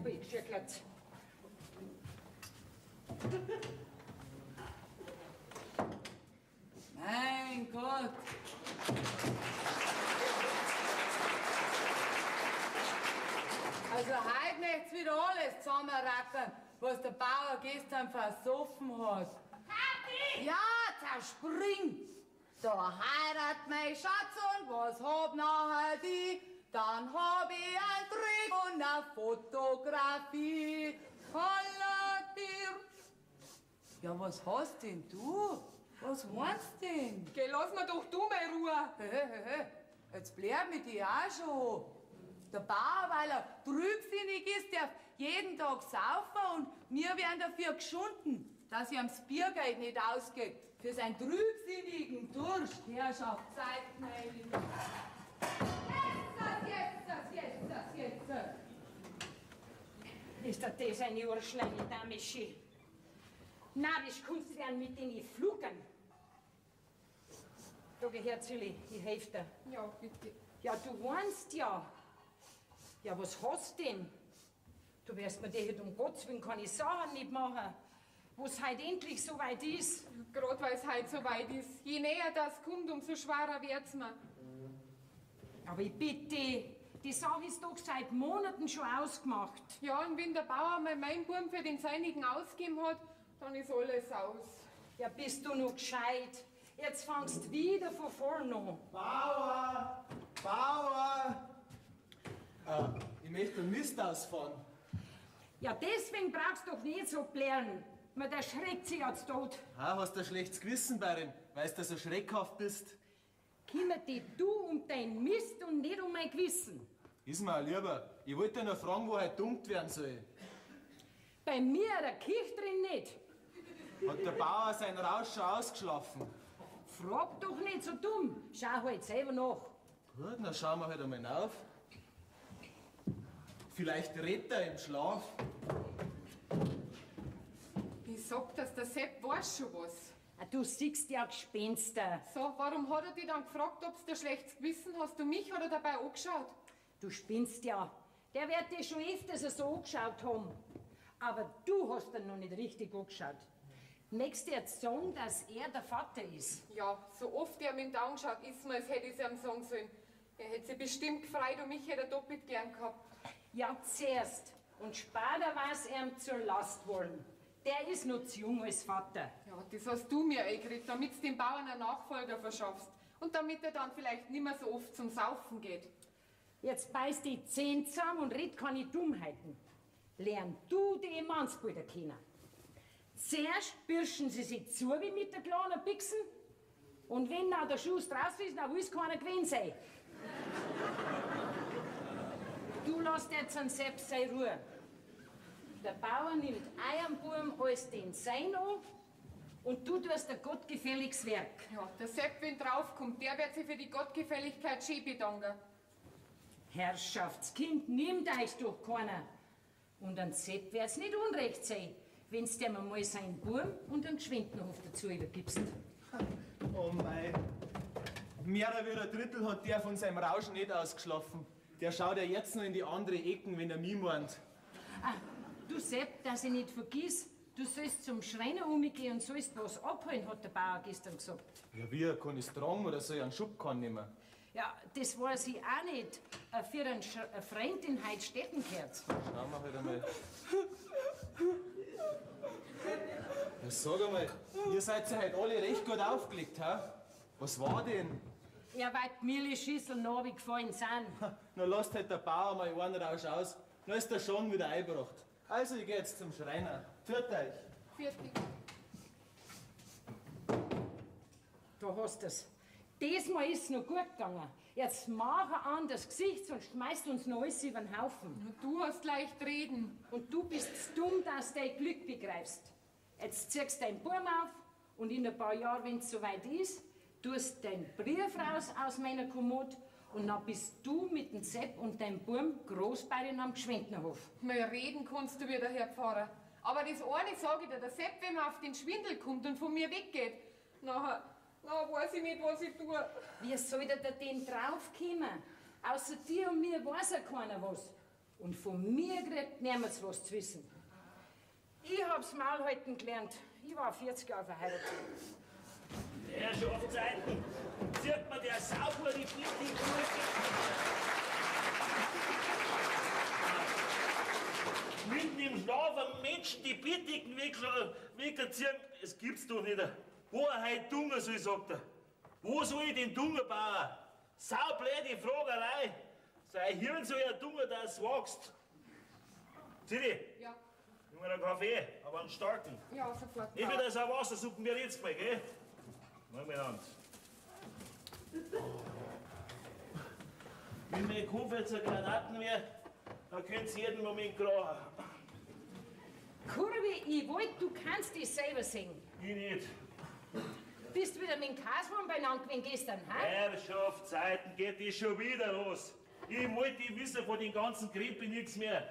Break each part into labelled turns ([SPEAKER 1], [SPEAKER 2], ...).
[SPEAKER 1] Weißbier geschüttelt.
[SPEAKER 2] Mein Gott! Also heute möcht's wieder alles zusammenrackern, was der Bauer gestern versoffen hat.
[SPEAKER 1] Kathi!
[SPEAKER 2] Ja, zerspring! Da heiratet mein Schatz und was hab nachher die? Dann hab ich ein Trick und eine Fotografie. Holla dir! Ja, was hast denn du? Was meinst denn?
[SPEAKER 3] Geh, lass mir doch du mal Ruhe.
[SPEAKER 2] Hey, jetzt bleib mit dir auch schon. Der Bauer, weil er trübsinnig ist, darf jeden Tag saufen und wir werden dafür geschunden, dass ihm das Biergeld nicht ausgeht. Für seinen trübsinnigen Durst. Herrschaft, zeigt mir nicht. Jetzt.
[SPEAKER 1] Ist das eine Urschleine, da Mischi? Narrisch kannst du werden mit den Flugen. Da gehört Zülli, ich helfe dir.
[SPEAKER 3] Ja, bitte.
[SPEAKER 1] Ja, du weinst ja. Ja, was hast du denn? Du wirst mir die um Gottes Willen keine Sachen nicht machen, wo es heute endlich so weit ist.
[SPEAKER 3] Gerade weil es heute so weit ist. Je näher das kommt, umso schwerer wird's mir.
[SPEAKER 1] Aber ich bitte, die Sache ist doch seit Monaten schon ausgemacht.
[SPEAKER 3] Ja, und wenn der Bauer mal meinen Buben für den seinigen ausgegeben hat, dann ist alles aus.
[SPEAKER 1] Ja, bist du noch gescheit? Jetzt fangst du wieder von vorne an.
[SPEAKER 4] Bauer! Ich möchte den Mist ausfahren.
[SPEAKER 1] Ja, deswegen brauchst du doch nicht so blären. Man erschreckt sich als tot.
[SPEAKER 4] Hast du ein schlechtes Gewissen, Barin, weil du so schreckhaft bist?
[SPEAKER 1] Kümmert dich du um dein Mist und nicht um mein Gewissen.
[SPEAKER 4] Ist mir auch lieber. Ich wollte ja noch fragen, wo heute dunkt werden soll.
[SPEAKER 1] Bei mir der Kirche drin nicht.
[SPEAKER 4] Hat der Bauer seinen Rausch schon ausgeschlafen?
[SPEAKER 1] Frag doch nicht so dumm. Schau halt selber nach.
[SPEAKER 4] Gut, dann schauen wir halt einmal auf. Vielleicht redet er im Schlaf.
[SPEAKER 3] Ich sag, dass der Sepp weiß schon was.
[SPEAKER 1] Ah, du siehst ja Gespenster.
[SPEAKER 3] So, warum hat er dich dann gefragt, ob du ein schlechtes Gewissen hast? Du mich hat er dabei angeschaut?
[SPEAKER 1] Du spinnst ja. Der wird dir schon öfters so angeschaut haben. Aber du hast ihn noch nicht richtig angeschaut. Möchtest du jetzt sagen, dass er der Vater ist?
[SPEAKER 3] Ja, so oft er mit angeschaut ist mir, als hätte ich es ihm sagen sollen. Er hätte sich bestimmt gefreut und mich hätte er doppelt gern gehabt.
[SPEAKER 1] Ja, zuerst. Und später war es ihm zur Last wollen. Der ist noch zu jung als Vater.
[SPEAKER 3] Ja, das hast du mir eingekriegt, damit du dem Bauern einen Nachfolger verschaffst. Und damit er dann vielleicht nicht mehr so oft zum Saufen geht.
[SPEAKER 1] Jetzt beiß die Zähne zusammen und red keine Dummheiten. Lern du die Mannsbilder kennen. Zuerst birschen sie sich zu wie mit der kleinen Bixen. Und wenn dann der Schuss draußen ist, dann will es keiner gewesen sein. Du lässt jetzt an Sepp seine Ruhe. Der Bauer nimmt euren Buben als den sein an und du tust ein gottgefälliges Werk.
[SPEAKER 3] Ja, der Sepp, wenn draufkommt, der wird sich für die Gottgefälligkeit schön bedanken.
[SPEAKER 1] Herrschaftskind, nimmt euch doch keiner. Und an Sepp wird's nicht unrecht sein, wenn's dir mal seinen Buben und einen Geschwindenhof dazu übergibst.
[SPEAKER 4] Oh mei. Mehr als ein Drittel hat der von seinem Rauschen nicht ausgeschlafen. Der schaut ja jetzt noch in die andere Ecken, wenn er mich meint.
[SPEAKER 1] Ah, du Sepp, dass ich nicht vergiss, du sollst zum Schreiner umgehen und sollst was abholen, hat der Bauer gestern gesagt.
[SPEAKER 4] Ja, wie? Kann ich es tragen oder soll ich einen Schubkarren nehmen?
[SPEAKER 1] Ja, das weiß ich auch nicht. Für einen Freund in Heidstetten gehört.
[SPEAKER 4] Schauen wir halt einmal. Ja, sag einmal, ihr seid ja heute alle recht gut aufgelegt, ha? Was war denn?
[SPEAKER 1] Ja, weil die Milchschüsseln runtergefallen sind.
[SPEAKER 4] Na lasst halt der Bauer mal einen Rausch aus. Dann ist der schon wieder eingebracht. Also, ich geh jetzt zum Schreiner. Führt euch.
[SPEAKER 3] Fertig.
[SPEAKER 1] Da hast du's. Diesmal ist es noch gut gegangen. Jetzt mach ein anderes Gesicht, sonst schmeißt uns noch alles über den Haufen.
[SPEAKER 3] Du hast leicht reden.
[SPEAKER 1] Und du bist zu dumm, dass du dein Glück begreifst. Jetzt ziehst du deinen Baum auf und in ein paar Jahren, wenn es soweit ist, tust deinen Brief raus aus meiner Kommode und dann bist du mit dem Sepp und deinem Burm Großbeirin am Geschwindenhof.
[SPEAKER 3] Mal reden kannst du wieder, Herr Pfarrer. Aber das eine sage ich dir, der Sepp, wenn er auf den Schwindel kommt und von mir weggeht, nachher weiß ich nicht, was ich tue.
[SPEAKER 1] Wie soll der denn draufkommen? Außer dir und mir weiß ja keiner was. Und von mir kriegt niemand was zu wissen. Ich hab's Maul halten gelernt. Ich war 40 Jahre verheiratet.
[SPEAKER 5] Herrschaftszeiten, zieht mir der Sauber die Pflicht. Mitten im Schlaf am Menschen die Bittigen wegziehen, das gibt's doch nicht. Wo er heute Dunger soll, sagt er. Wo soll ich den Dunger bauen? Saublöde Fragerei. Sei Hirn so ein Dunger, dass du wächst. Zidi?
[SPEAKER 3] Ja.
[SPEAKER 5] Nimm mir einen Kaffee, aber einen starken.
[SPEAKER 3] Ja, sofort.
[SPEAKER 5] Nicht wieder so eine Wassersuppe wie jetzt mal, gell? Mal mit Hand. Wenn mein Kopf jetzt ein Granaten wäre, dann könnt's jeden Moment krachen.
[SPEAKER 1] Kurvi, ich wollte, du kannst dich selber sehen.
[SPEAKER 5] Ich nicht.
[SPEAKER 1] Bist wieder mit dem Kaswurm beieinander gewesen gestern, ha?
[SPEAKER 5] Herrschaftszeiten, geht das schon wieder los. Ich wollte wissen von den ganzen Krippen nichts mehr.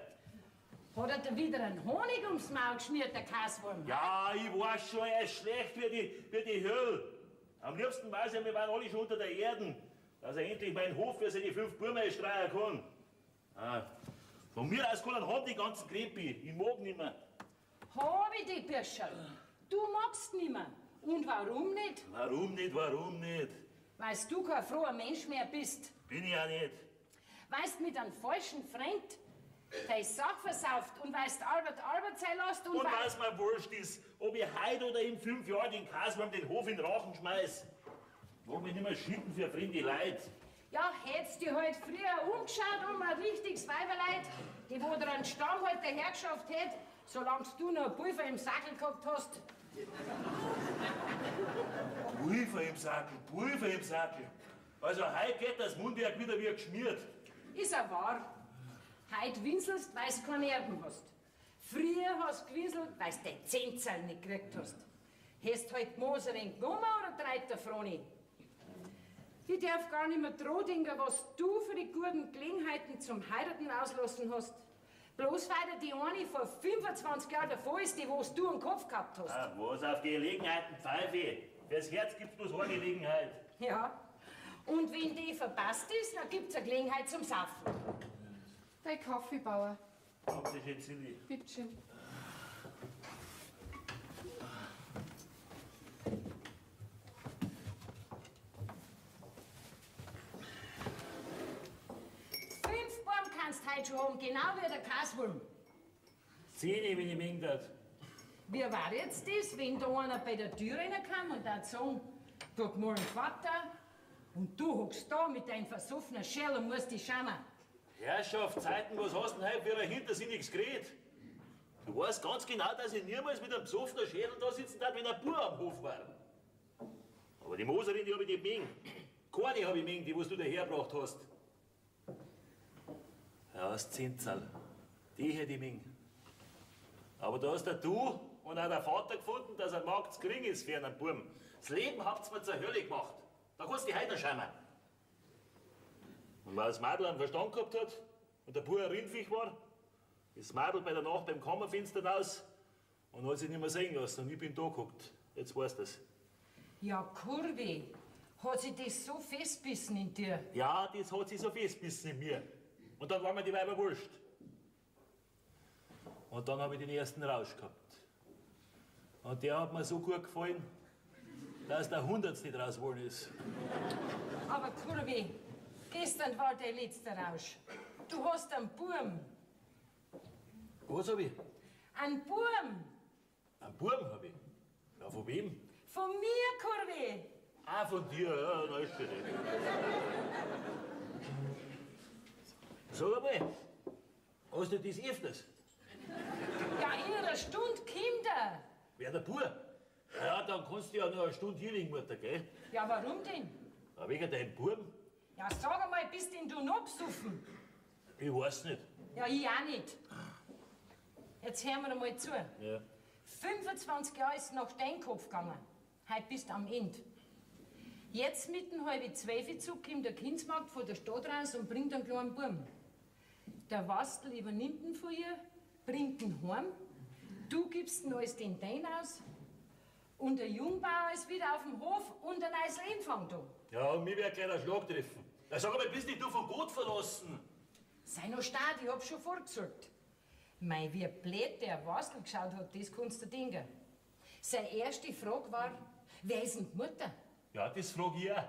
[SPEAKER 1] Hat er da wieder einen Honig ums Maul geschmiert, der Kaswurm?
[SPEAKER 5] Ja, ich weiß schon, er ist schlecht wie die Hölle. Am liebsten weiß er, wir waren alle schon unter der Erde, dass er endlich meinen Hof für seine 5 Burmen streichen kann. Ah, von mir aus kann er haben die ganzen Krippen. Ich mag nicht mehr.
[SPEAKER 1] Hab ich die, Birscherl. Du magst nimmer. Und warum nicht?
[SPEAKER 5] Warum nicht, warum nicht?
[SPEAKER 1] Weilst du kein froher Mensch mehr bist.
[SPEAKER 5] Bin ich ja nicht.
[SPEAKER 1] Weilst mit einem falschen Freund deine Sache versauft und weilst Albert sein lässt und
[SPEAKER 5] Was mir wurscht ist, ob ich heute oder in 5 Jahren den Kaswurm den Hof in den Rachen schmeiß. Mag mich nicht mehr schicken für fremde Leute.
[SPEAKER 1] Ja, hättest du halt früher umgeschaut um ein richtiges Weiberleid, die wo dir einen Stamm halt dahergeschafft hätt, solange du noch einen Pulver im Sackel gehabt hast.
[SPEAKER 5] Pulver im Sackel. Also heute geht das Mundwerk wieder wie geschmiert.
[SPEAKER 1] Ist ja wahr. Heut winselst, weil's keine Erben hast. Früher hast du gewinselt, weil's die Zehnzahl nicht gekriegt hast. Hast halt Moserin genommen oder treit der Froni? Ich darf gar nicht mehr dran denken, was du für die guten Gelegenheiten zum Heiraten auslassen hast. Bloß weil die eine vor 25 Jahren davor ist, die was du im Kopf gehabt hast.
[SPEAKER 5] Ah, was auf Gelegenheiten pfeife. Fürs Herz gibt's bloß eine Gelegenheit.
[SPEAKER 1] Ja. Und wenn die verpasst ist, dann gibt's eine Gelegenheit zum Saufen.
[SPEAKER 3] Dein Kaffeebauer.
[SPEAKER 5] Haben Sie schön, Silly.
[SPEAKER 3] Bittschön.
[SPEAKER 1] Kannst heute schon haben, genau wie der Kaswurm.
[SPEAKER 5] 10, wenn ich mengt hat.
[SPEAKER 1] Wie war jetzt das, wenn da einer bei der Tür reinkam und hat sagen, guten Morgen Vater, und du hockst da mit deinem versoffenen Scherl und musst dich schauen.
[SPEAKER 5] Herrschaftszeiten, was hast du denn heute für ein hintersinniges Gerät? Du weißt ganz genau, dass ich niemals mit einem besoffenen Schädel da sitzen darf, wenn ein Bub am Hof war. Aber die Moserin, die hab ich nicht mengen. Keine hab ich mengen, die was du dahergebracht hast. Ja, das Zinzerl. Die hätte ich mengen. Aber da hast du und auch der Vater gefunden, dass ein Markt zu gering ist für einen Buben. Das Leben habt's mir zur Hölle gemacht. Da kannst du dich heute noch schauen. Und weil das Mädel einen Verstand gehabt hat und der Bub ein Rindviech war, ist das Mädel bei der Nacht beim Kammerfenster raus und hat sich nicht mehr sehen lassen. Und ich bin da geguckt. Jetzt weißt du es.
[SPEAKER 1] Ja, Kurvi, hat sich das so festbissen in dir?
[SPEAKER 5] Ja, das hat sich so festbissen in mir. Und dann war mir die Weiber wurscht. Und dann habe ich den ersten Rausch gehabt. Und der hat mir so gut gefallen, dass der 100. draus geworden ist.
[SPEAKER 1] Aber Kurvi, gestern war der letzte Rausch. Du hast einen Burm.
[SPEAKER 5] Was hab ich?
[SPEAKER 1] Einen Burm.
[SPEAKER 5] Einen Buben hab ich. Ja, von wem?
[SPEAKER 1] Von mir, Kurvi.
[SPEAKER 5] Ah, von dir, ja, na ist schon nicht. Sag einmal, hast du das öfters?
[SPEAKER 1] Ja, in einer Stunde kommt er.
[SPEAKER 5] Wer der Bub? Ja, dann kannst du ja noch eine Stunde hier liegen, Mutter, gell?
[SPEAKER 1] Ja, warum denn?
[SPEAKER 5] Ja, wegen deinem Buben?
[SPEAKER 1] Ja, sag einmal, bist denn du noch besoffen?
[SPEAKER 5] Ich weiß nicht.
[SPEAKER 1] Ja, ich auch nicht. Jetzt hören wir einmal zu.
[SPEAKER 5] Ja.
[SPEAKER 1] 25 Jahre ist nach deinem Kopf gegangen. Heute bist du am Ende. Jetzt mitten halb 12 Zug kommt der Kindsmarkt von der Stadt raus und bringt einen kleinen Buben. Der Wastel übernimmt ihn von ihr, bringt ihn heim. Du gibst ihn alles den Dein aus. Und der Jungbauer ist wieder auf dem Hof und ein neues Leben fängt an.
[SPEAKER 5] Ja, und mir wird gleich der Schlag treffen. Ja, sag mal, bist nicht du von Gott verlassen?
[SPEAKER 1] Sei noch stark, ich hab schon vorgesorgt. Mei, wie blöd der Wastel geschaut hat, das kannst du denken. Seine erste Frage war, wer ist denn die Mutter?
[SPEAKER 5] Ja, das frag ich auch.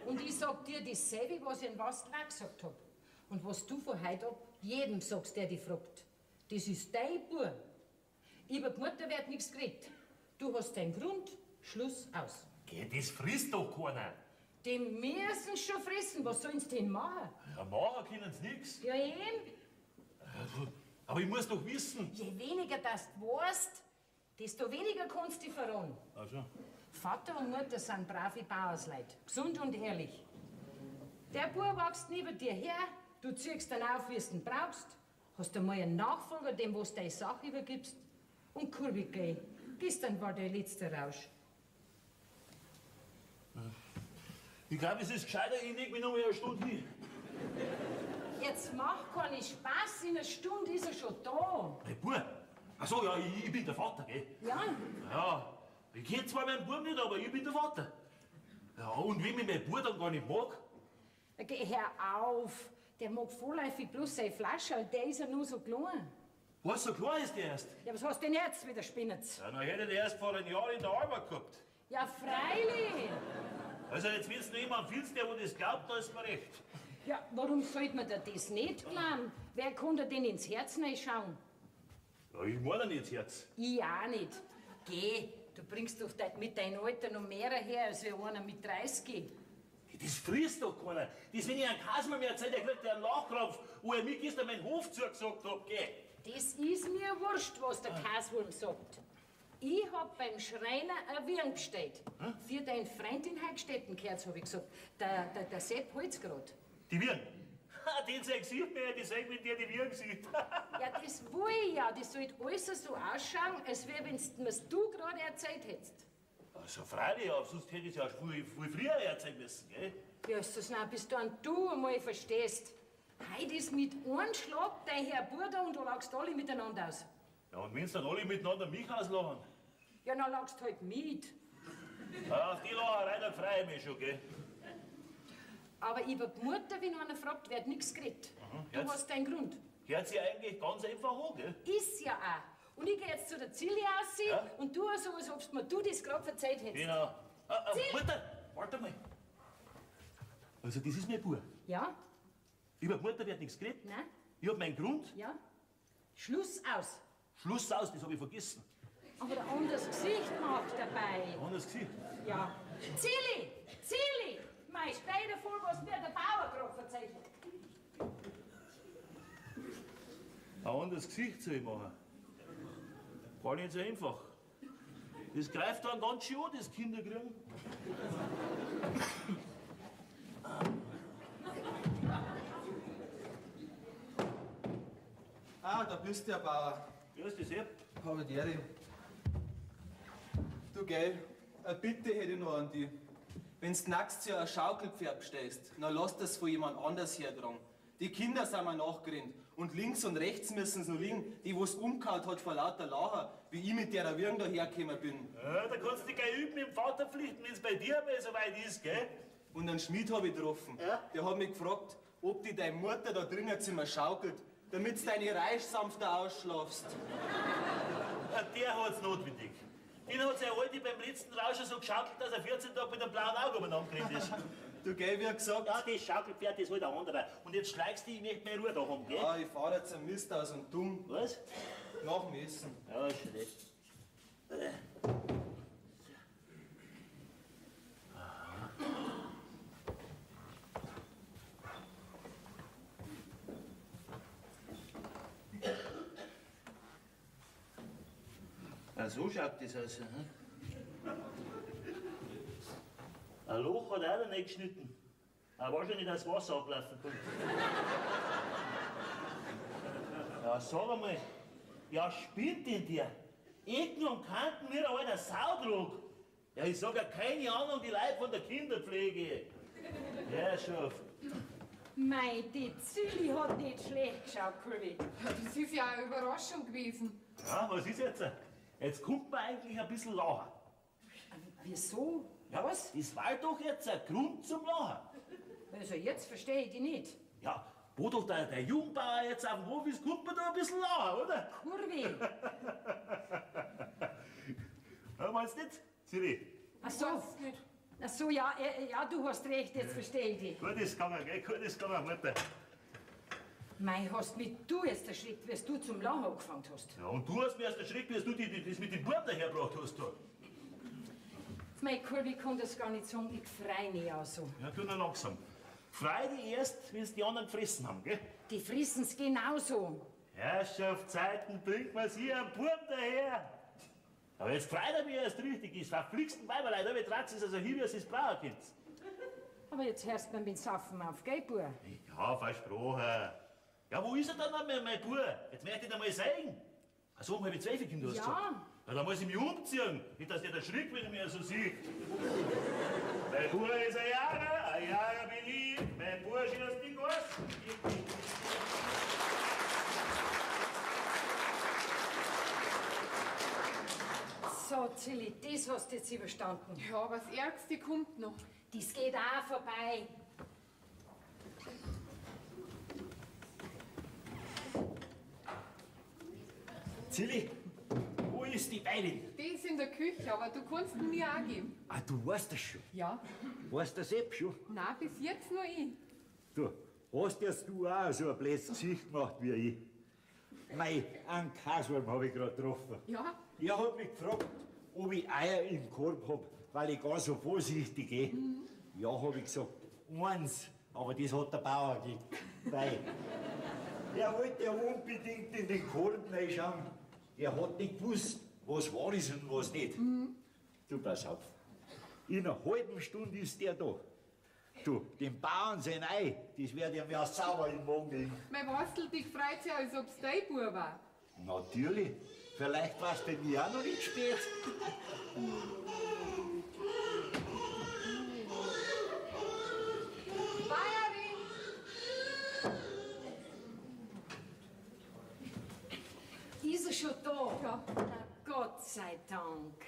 [SPEAKER 1] Und ich sag dir dasselbe, was ich in Wastel auch gesagt hab. Und was du von heute ab jedem sagst, der dich fragt. Das ist dein Bub. Über die Mutter wird nichts geredet. Du hast deinen Grund, Schluss, aus.
[SPEAKER 5] Geh, das frisst doch keiner.
[SPEAKER 1] Die müssen schon fressen, was sollen sie denn machen?
[SPEAKER 5] Ja, machen können sie nichts.
[SPEAKER 1] Ja, eben.
[SPEAKER 5] Aber ich muss doch wissen.
[SPEAKER 1] Je weniger das du weißt, desto weniger kannst du dich verraten.
[SPEAKER 5] Also,
[SPEAKER 1] Vater und Mutter sind brave Bauersleute, gesund und ehrlich. Der Bub wächst neben dir her, du ziehst dann auf, wie du ihn brauchst, hast einmal einen Nachfolger, dem was du deine Sache übergibst, und Kurvig geh. Gestern war der letzte Rausch.
[SPEAKER 5] ich glaube, es ist gescheiter, ich leg mich noch mal eine Stunde hin.
[SPEAKER 1] Jetzt mach keinen Spaß, in einer Stunde ist er schon da.
[SPEAKER 5] Hey, Bub. Ach so, ja, ich bin der Vater, gell?
[SPEAKER 1] Ja,
[SPEAKER 5] Ja, ich kenn zwar meinen Bub nicht, aber ich bin der Vater. Ja, und wenn mich mein Bub dann gar nicht mag?
[SPEAKER 1] geh, hör auf. Der mag vorläufig bloß seine Flasche, der ist ja nur so klein.
[SPEAKER 5] Was, so klar ist der erst?
[SPEAKER 1] Ja, was hast du denn jetzt wieder, Spinnetz?
[SPEAKER 5] Ja, dann hätte der erst vor einem Jahr in der Arbeit gehabt.
[SPEAKER 1] Ja, freilich.
[SPEAKER 5] Also jetzt willst du noch jemand findest, der wo das glaubt, da ist mir recht.
[SPEAKER 1] Ja, warum sollte man dir das nicht glauben? Wer kann dir denn ins Herz schauen?
[SPEAKER 5] Ja, ich meine nicht ins Herz.
[SPEAKER 1] Ich auch nicht. Geh, du bringst doch mit deinem Alter noch mehr her, als wie einer mit 30.
[SPEAKER 5] Das frisst doch keiner. Das, wenn ich einen Kasmer mehr erzähle, der kriegt ja einen Lachkrampf, wo er mir gestern meinen Hof zugesagt hat, geh.
[SPEAKER 1] Das ist mir wurscht, was der Kaswurm sagt. Ich hab beim Schreiner ein Wirn bestellt. Für deinen Freund in Heikstetten gehört, hab ich gesagt. Der Sepp holt's grad.
[SPEAKER 5] Die Wirn. Den sein Gesicht mehr, die sagen, wenn der die Wirn sieht.
[SPEAKER 1] Ja, das will ich ja. Das sollte alles so ausschauen, als wäre, wenn's mir's du gerade erzählt hättest.
[SPEAKER 5] Also freilich, aber sonst hätte ich es ja viel früher erzählen müssen, gell?
[SPEAKER 1] Ja, so schnell, bis dann du einmal verstehst. Heute ist mit einem Schlag dein Herr Bruder und du lagst alle miteinander aus.
[SPEAKER 5] Ja, und wenn's dann alle miteinander mich auslachen?
[SPEAKER 1] Ja, dann lagst halt mit.
[SPEAKER 5] Ja, auf die Lacherei, dann freue ich mich schon, gell?
[SPEAKER 1] Aber über die Mutter, wenn einer fragt, wird nichts geredet. Du
[SPEAKER 5] Jetzt-
[SPEAKER 1] hast deinen Grund.
[SPEAKER 5] Hört sich eigentlich ganz einfach an, gell?
[SPEAKER 1] Ist ja auch. Und ich geh jetzt zu der Zilli raus
[SPEAKER 5] Ja.
[SPEAKER 1] und tu so, als ob mir du das gerade verzeiht hättest.
[SPEAKER 5] Genau.
[SPEAKER 1] Zieh!
[SPEAKER 5] Mutter, warte mal. Also, das ist mein Bub.
[SPEAKER 1] Ja?
[SPEAKER 5] Über die Mutter wird nichts geredet.
[SPEAKER 1] Nein?
[SPEAKER 5] Ich hab meinen Grund.
[SPEAKER 1] Ja? Schluss aus.
[SPEAKER 5] Schluss aus, das hab ich vergessen.
[SPEAKER 1] Aber ein anderes Gesicht macht dabei.
[SPEAKER 5] Anders Gesicht.
[SPEAKER 1] Ja. Zilli! Zilli! Mei, stell dir vor, was mir der Bauer gerade verzeiht hat.
[SPEAKER 5] Ein anderes Gesicht soll ich machen. Gar nicht so einfach. Das greift dann ganz schön an, das Kinderkriegen.
[SPEAKER 4] Ah, da bist du, Herr Bauer.
[SPEAKER 5] Grüß dich, Sepp.
[SPEAKER 4] Habe die Ehre. Du, gell, eine Bitte hätte ich noch an dich. Wenn's nächstes Jahr ein Schaukelpferd bestellst, dann lass das von jemand anders hertragen. Die Kinder sind mir nachgerannt. Und links und rechts müssen sie noch liegen. Die, wo's umgehauen hat vor lauter Lacher, wie ich mit der Wirn dahergekommen bin.
[SPEAKER 5] Ja, da kannst du dich gleich üben im Vaterpflichten, wenn's bei dir mal so weit ist, gell?
[SPEAKER 4] Und einen Schmied habe ich getroffen.
[SPEAKER 5] Ja?
[SPEAKER 4] Der hat mich gefragt, ob die deine Mutter da drinnen jetzt immer schaukelt, damit du deine Reich sanfter ausschlafst.
[SPEAKER 5] Ja, der hat's notwendig. Den hat sein Alte beim letzten Rauscher so geschaukelt, dass er 14 Tage mit einem blauen Auge umeinander gerannt ist.
[SPEAKER 4] Du, gell, wie gesagt,
[SPEAKER 5] Ja, das Schaukelpferd, das halt ein anderer. Und jetzt schlägst du, ich möchte mehr Ruhe da haben, gell?
[SPEAKER 4] ja, ich fahr jetzt ein Mist aus und dumm
[SPEAKER 5] Was?
[SPEAKER 4] nach dem Essen.
[SPEAKER 5] Ja, ist schon recht. Ja, so schaut das aus. Ein Loch hat auch nicht geschnitten. Aber wahrscheinlich, dass das Wasser ablaufen kommt. Ja, sag einmal, ja, spinnt denn der? Ecken und Kanten wie ein alter Sautrug. Ja, ich sag ja keine Ahnung, die Leute von der Kinderpflege. Ja, schon.
[SPEAKER 1] Mei, die Zilli hat nicht schlecht geschaut, Kurvi.
[SPEAKER 3] Das ist ja eine Überraschung gewesen.
[SPEAKER 5] Ja, was ist jetzt? Jetzt kommt man eigentlich ein bisschen lachen.
[SPEAKER 1] Wieso?
[SPEAKER 5] Ja,
[SPEAKER 1] Was?
[SPEAKER 5] das war doch jetzt ein Grund zum Lachen.
[SPEAKER 1] Also jetzt verstehe ich die nicht.
[SPEAKER 5] Ja, wo doch der Jungbauer jetzt auf dem Hof ist, kommt man da ein bisschen lachen, oder?
[SPEAKER 1] Kurvi.
[SPEAKER 5] Ja, meinst du nicht, Siri?
[SPEAKER 1] Ach so. Ach so, ja, ja, du hast recht, jetzt verstehe ich dich.
[SPEAKER 5] Gut ist gegangen, gell? Gut ist gegangen, Mutter.
[SPEAKER 1] Mei, hast mich du jetzt erschreckt, wie du zum Lachen angefangen hast.
[SPEAKER 5] Ja, und du hast mir erst erschreckt, wie du das mit dem Bub dahergebracht hast. Da.
[SPEAKER 1] Mei, Kurvi, ich kann das gar nicht sagen, ich freu mich auch so.
[SPEAKER 5] Ja, tu nur langsam. Freu dich erst, wenn es die anderen gefressen haben, gell?
[SPEAKER 1] Die frissen's genauso.
[SPEAKER 5] Herrschaftszeiten bringt man sie am Bub daher. Aber jetzt freut er mich erst richtig, ist verflixten Weiberlein, da betratzt es also hin, wie es das Brauerkind.
[SPEAKER 1] Aber jetzt hörst du mir mit Saufen auf, gell, Bub?
[SPEAKER 5] Ja, versprochen. Ja, wo ist er dann, mein Bub? Jetzt möchte ich ihn mal sehen. Ach so, halbe 12 Kinder hast du gesagt. Ja, dann muss ich mich umziehen. Nicht, dass der erschrickt, wenn er mich so sieht. Mein Bub ist ein Jager bin ich. Mein Bursch ist die Gas.
[SPEAKER 1] So, Zilli, das hast du jetzt überstanden.
[SPEAKER 3] Ja, aber das Ärgste kommt noch.
[SPEAKER 1] Das geht auch vorbei.
[SPEAKER 6] Zilli, wo ist die Beidin?
[SPEAKER 3] Die ist in der Küche, aber du kannst ihn mir auch geben.
[SPEAKER 6] Ah, du weißt das schon.
[SPEAKER 3] Ja?
[SPEAKER 6] Weißt das selbst schon?
[SPEAKER 3] Nein, bis jetzt nur ich.
[SPEAKER 6] Du, hast erst du auch so ein blödes Gesicht gemacht wie ich? Mei, einen Kaswurm habe ich gerade getroffen.
[SPEAKER 3] Ja?
[SPEAKER 6] Er hat mich gefragt, ob ich Eier im Korb hab, weil ich gar so vorsichtig gehe. Ja, habe ich gesagt, eins. Aber das hat der Bauer gegeben. Weil er wollte ja unbedingt in den Korb reinschauen. Er hat nicht gewusst, was wahr ist und was nicht. Du, pass auf. In einer halben Stunde ist der da. Du, dem Bauern sein Ei, das wird ihm ja sauer im Magen liegen.
[SPEAKER 3] Mein Wastel, dich freut sich, als ob's dein Bub war.
[SPEAKER 6] Natürlich. Vielleicht war's bei mir auch noch nicht spät.
[SPEAKER 3] Bayerin!
[SPEAKER 1] Ist er schon da?
[SPEAKER 3] Ja.
[SPEAKER 1] Na, Gott sei Dank.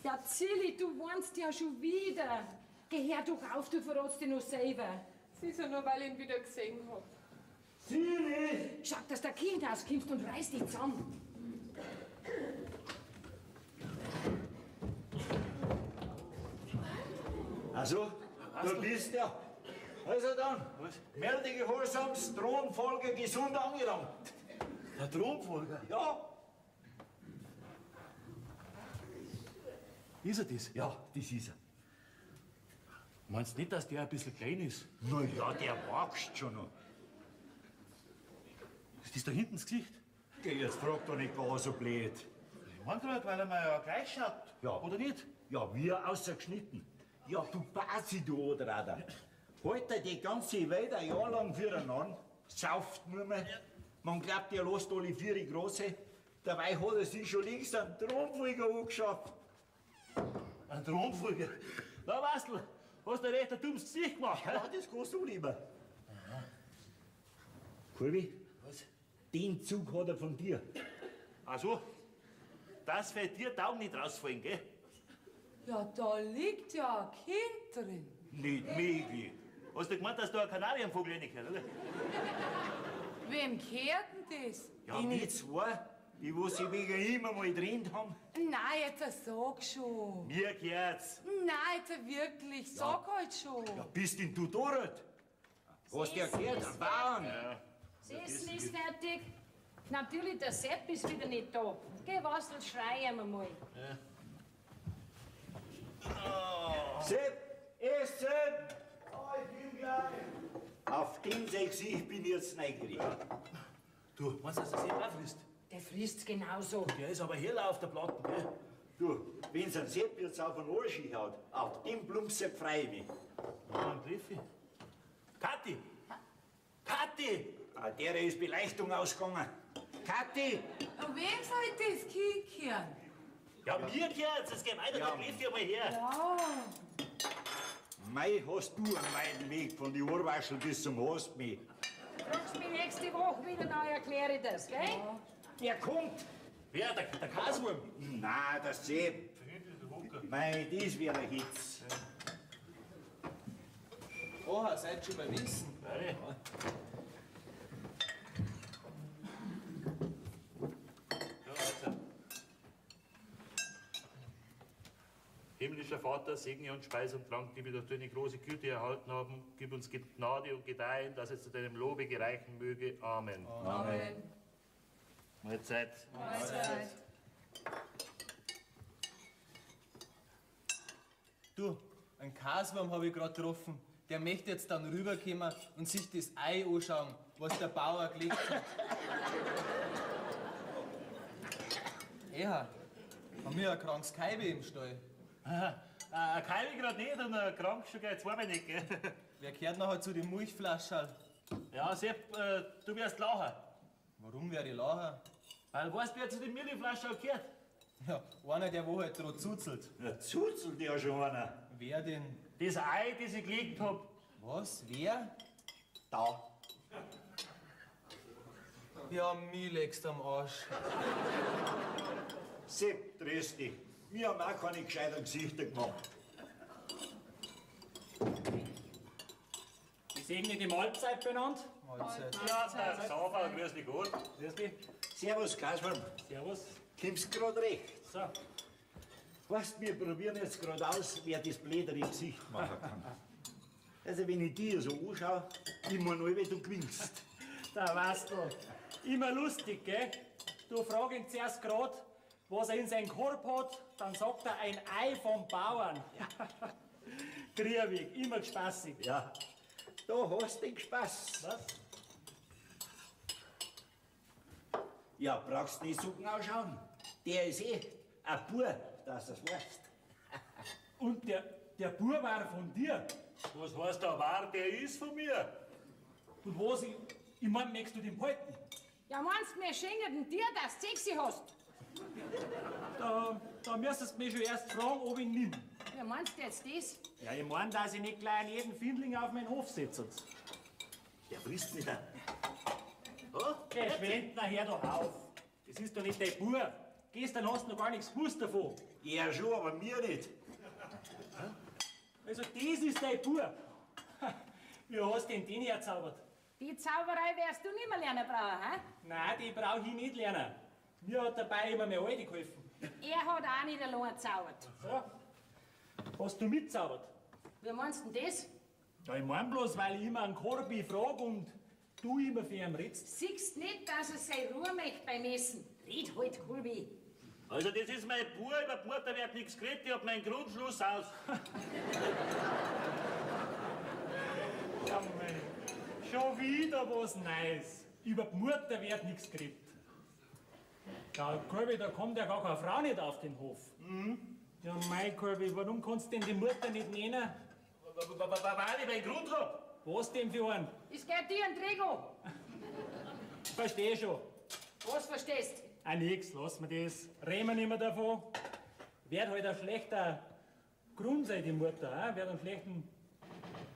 [SPEAKER 1] Ja, Zilli, du warnst ja schon wieder. Geh her doch auf, du verratst dich noch selber.
[SPEAKER 3] Es ist ja nur, weil ich ihn wieder gesehen hab.
[SPEAKER 6] Zilli!
[SPEAKER 1] Schau, dass der Kind rauskommst und reiß dich zusammen.
[SPEAKER 6] Also, du bist ja. Also dann, melde Gehorsams, Thronfolger gesund angelangt.
[SPEAKER 5] Der Thronfolger?
[SPEAKER 6] Ja,
[SPEAKER 5] Ist er das?
[SPEAKER 6] ja, das ist er.
[SPEAKER 5] Meinst du nicht, dass der ein bisschen klein ist?
[SPEAKER 6] Na ja, der wächst schon noch.
[SPEAKER 5] Ist das da hinten das Gesicht?
[SPEAKER 6] Geh, jetzt frag doch nicht gar so blöd.
[SPEAKER 5] Ich mein grad, weil er mir ja gleich schaut.
[SPEAKER 6] Ja.
[SPEAKER 5] Oder nicht?
[SPEAKER 6] Ja, wir ausgeschnitten. Ja, du Basi, du oder Ada. Heute die ganze Welt ein Jahr lang füreinander, sauft nur mehr. Man glaubt, er lässt alle vier Große. Dabei hat er sich schon längst einen Thronfolger angeschafft.
[SPEAKER 5] Ein Thronfolger? Na, weißt du, hast du recht ein dummes Gesicht gemacht.
[SPEAKER 6] Ja, das kannst du lieber. Kulvi,
[SPEAKER 5] Was?
[SPEAKER 6] den Zug hat er von dir.
[SPEAKER 5] Ach so, dass für dir Daumen nicht rausfallen, gell?
[SPEAKER 2] Ja, da liegt ja ein Kind drin.
[SPEAKER 6] Nicht möglich.
[SPEAKER 5] Hast du gemeint, dass da ein Kanarienvogel reingehört, oder?
[SPEAKER 2] Wem gehört denn das?
[SPEAKER 6] Ja, die zwei, die wo sie wegen ihm einmal getrennt haben.
[SPEAKER 2] Nein, jetzt sag schon.
[SPEAKER 5] Mir gehört's.
[SPEAKER 2] Nein, jetzt wirklich, sag halt schon.
[SPEAKER 6] Ja, bist denn du dort? Hast du ja gehört, am Bauern?
[SPEAKER 1] Das Essen ist fertig. Natürlich, der Sepp ist wieder nicht da. Geh, Wastel, schrei ihm einmal.
[SPEAKER 6] Sepp, essen! Ich bin gleich. Auf den sechs ich bin jetzt neugierig.
[SPEAKER 5] Du, meinst du, dass er sich auch frisst?
[SPEAKER 1] Der frisst genauso.
[SPEAKER 5] Der ist aber heller auf der Platte, gell?
[SPEAKER 6] Du, wenn's ein Sepp jetzt auf den Arsch haut, auf den Plumpsepp freu ich mich.
[SPEAKER 5] Ja, ein Griffi. Kathi! Kathi!
[SPEAKER 6] Ah, der ist Beleuchtung ausgegangen. Kathi!
[SPEAKER 2] Und wem soll das Kind gehören?
[SPEAKER 5] Ja, mir gehört's. Jetzt geh weiter,
[SPEAKER 6] Ja.
[SPEAKER 5] dann griff ich mal her.
[SPEAKER 2] Ja.
[SPEAKER 6] Mei, hast du einen weiten Weg von die Ohrwaschel bis zum Hostmeer.
[SPEAKER 1] Fragst mich nächste Woche wieder, dann erkläre ich das, gell?
[SPEAKER 6] Der kommt!
[SPEAKER 5] Wer? Der Kaswurm?
[SPEAKER 6] Na, der Sepp. Mei, das wäre ein Hitz.
[SPEAKER 4] Oha, seid schon beim Wissen.
[SPEAKER 5] Nein. Ja, also. Himmlischer Vater, segne uns Speis und Trank, die wir durch deine große Güte erhalten haben. Gib uns Gnade und Gedeihen, dass es zu deinem Lobe gereichen möge. Amen.
[SPEAKER 3] Amen.
[SPEAKER 5] Mahlzeit.
[SPEAKER 3] Mahlzeit.
[SPEAKER 4] Du, einen Kaswurm habe ich gerade getroffen. Der möchte jetzt dann rüberkommen und sich das Ei anschauen, was der Bauer gelegt hat. Ja, haben wir ein krankes Kaibe im Stall.
[SPEAKER 5] Ein Keil gerade nicht und ein Krank schon gleich zweimal nicht, gell?
[SPEAKER 4] Wer gehört nachher zu den Milchflaschen?
[SPEAKER 5] Ja, Sepp, du wirst lachen.
[SPEAKER 4] Warum werde ich lachen?
[SPEAKER 5] Weil weißt du, wer zu den Milchflaschen gehört?
[SPEAKER 4] Ja, einer, der wo halt dran zuzelt.
[SPEAKER 6] Ja, zuzelt ja schon einer.
[SPEAKER 4] Wer denn?
[SPEAKER 5] Das Ei, das ich gelegt hab.
[SPEAKER 4] Was? Wer?
[SPEAKER 6] Da.
[SPEAKER 4] Ja, mich legst am Arsch.
[SPEAKER 6] Sepp, drehst dich. Wir haben auch keine gescheiten Gesichter gemacht.
[SPEAKER 7] Ich segne die Mahlzeit benannt.
[SPEAKER 4] Mahlzeit.
[SPEAKER 5] Ja, der Saufer, grüß dich gut.
[SPEAKER 7] Grüß dich.
[SPEAKER 6] Servus, Kasperl.
[SPEAKER 7] Servus.
[SPEAKER 6] Kommst grad recht.
[SPEAKER 7] So.
[SPEAKER 6] Weißt, wir probieren jetzt gerade aus, wer das blädere Gesicht machen kann. Also, wenn ich dir so anschaue, immer nur, wie du gewinnst.
[SPEAKER 7] Da weißt du, immer lustig, gell? Du fragst ihn zuerst grad, was er in seinem Korb hat, dann sagt er ein Ei vom Bauern. Kriegig, immer spaßig.
[SPEAKER 6] Ja, da hast du den Spaß.
[SPEAKER 7] Was?
[SPEAKER 6] Ja, brauchst nicht Suppen ausschauen. Der ist ein Bub, dass du es weißt.
[SPEAKER 7] Und der Bub war von dir.
[SPEAKER 5] Was heißt der war, der ist von mir?
[SPEAKER 7] Und was, ich mein, möchtest du den behalten?
[SPEAKER 1] Ja, meinst du, wir schenken dir, dass du sexy hast?
[SPEAKER 7] Da müsstest du mich schon erst fragen, ob ich ihn nimm.
[SPEAKER 1] Ja, meinst du jetzt das?
[SPEAKER 7] Ja, ich mein, dass ich nicht gleich jeden Findling auf meinen Hof setze.
[SPEAKER 5] Der frisst nicht. Oh,
[SPEAKER 7] Der Schwendner, hör doch auf. Das ist doch nicht dein Bub. Gestern hast du noch gar nichts gewusst davon.
[SPEAKER 6] Ja, schon, aber mir nicht.
[SPEAKER 7] Also, das ist dein Bub. Wie hast du denn den herzaubert?
[SPEAKER 1] Die Zauberei wirst du nicht mehr lernen brauchen, hä?
[SPEAKER 7] Nein, die brauch ich nicht lernen. Mir hat dabei immer mehr Alte geholfen.
[SPEAKER 1] Er hat auch nicht allein gezaubert.
[SPEAKER 7] So. Hast du mitzaubert?
[SPEAKER 1] Wie meinst du denn das?
[SPEAKER 7] Ja, ich mein bloß, weil ich immer einen Korbi frag und du immer für ihn redst.
[SPEAKER 1] Siehst nicht, dass er seine Ruhe möchte beim Essen? Red halt, Kulbi.
[SPEAKER 5] also das ist mein Bub, über die Mutter wird nichts geredet, ich hab meinen Grundschluss aus.
[SPEAKER 7] Ja, mei. Schon wieder was Neues. Über die Mutter wird nichts geredet. Ja, Kolbi, da kommt ja gar keine Frau nicht auf den Hof. Ja, mei, Kolbi, warum kannst du denn die Mutter nicht nennen?
[SPEAKER 5] Weil ich meinen Grund hab.
[SPEAKER 7] Was denn für einen?
[SPEAKER 1] Es geht dir ein Träger.
[SPEAKER 7] Versteh schon.
[SPEAKER 1] Was verstehst?
[SPEAKER 7] Ah, nix, lass mir das. Reden wir nicht mehr davon. Wird halt ein schlechter Grund sein, die Mutter, wird einen schlechten.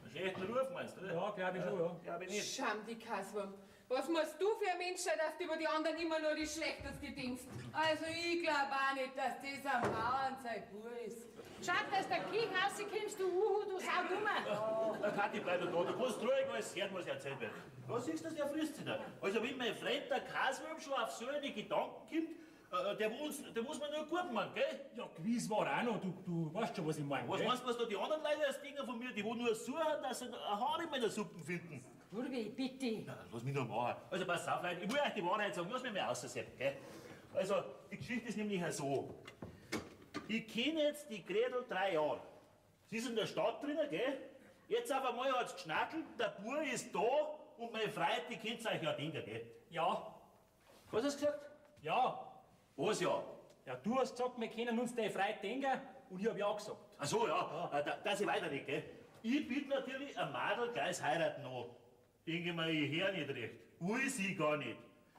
[SPEAKER 5] Einen schlechten Ruf meinst du, oder?
[SPEAKER 7] Ja, glaube ich schon, ja.
[SPEAKER 5] Glaub ich nicht.
[SPEAKER 3] Scham die Kaswurm. Was musst du für ein Mensch sein, dass du über die anderen immer nur die Schlechteste denkst?
[SPEAKER 2] Also ich glaube auch nicht, dass das am Bauern sein Bub ist.
[SPEAKER 1] Schaut, dass der Kiech rauskommst, du Uhu, du Saudummer.
[SPEAKER 5] Na Kathi, bleib da, du kannst ruhig alles hören, was erzählt wird. Was siehst du, der frisst sich da? Also wenn mein Freund der Kaswurm schon auf so eine Gedanken kommt, der muss man nur gut machen, gell?
[SPEAKER 7] Ja, gewiss war auch noch. Du weißt schon, was ich meine.
[SPEAKER 5] Was
[SPEAKER 7] gell?
[SPEAKER 5] meinst du, was da die anderen Leute als Dinger von mir, die wo nur suchen, dass sie ein Haar in meiner Suppe finden?
[SPEAKER 1] Kulbi, bitte.
[SPEAKER 5] Ja, lass mich nur machen. Also pass auf, Leute, ich will euch die Wahrheit sagen, lass mich mal aussehen, gell? Also, die Geschichte ist nämlich so. Ich kenne jetzt die Gretel 3 Jahre. Sie ist in der Stadt drinnen, gell? Jetzt auf einmal hat's geschnackelt, der Bub ist da und mein Freund, die kennt euch ja Dinger, gell?
[SPEAKER 7] Ja,
[SPEAKER 5] Was hast du gesagt?
[SPEAKER 7] ja.
[SPEAKER 5] Was ja?
[SPEAKER 7] Ja, du hast gesagt, wir können uns den frei denken und ich hab ja gesagt.
[SPEAKER 5] Ach so, ja, dass ich weiter nicht, gell? Ich bitte natürlich ein Madel gleich heiraten an. Denke mal, ich hör nicht recht. Will sie gar nicht.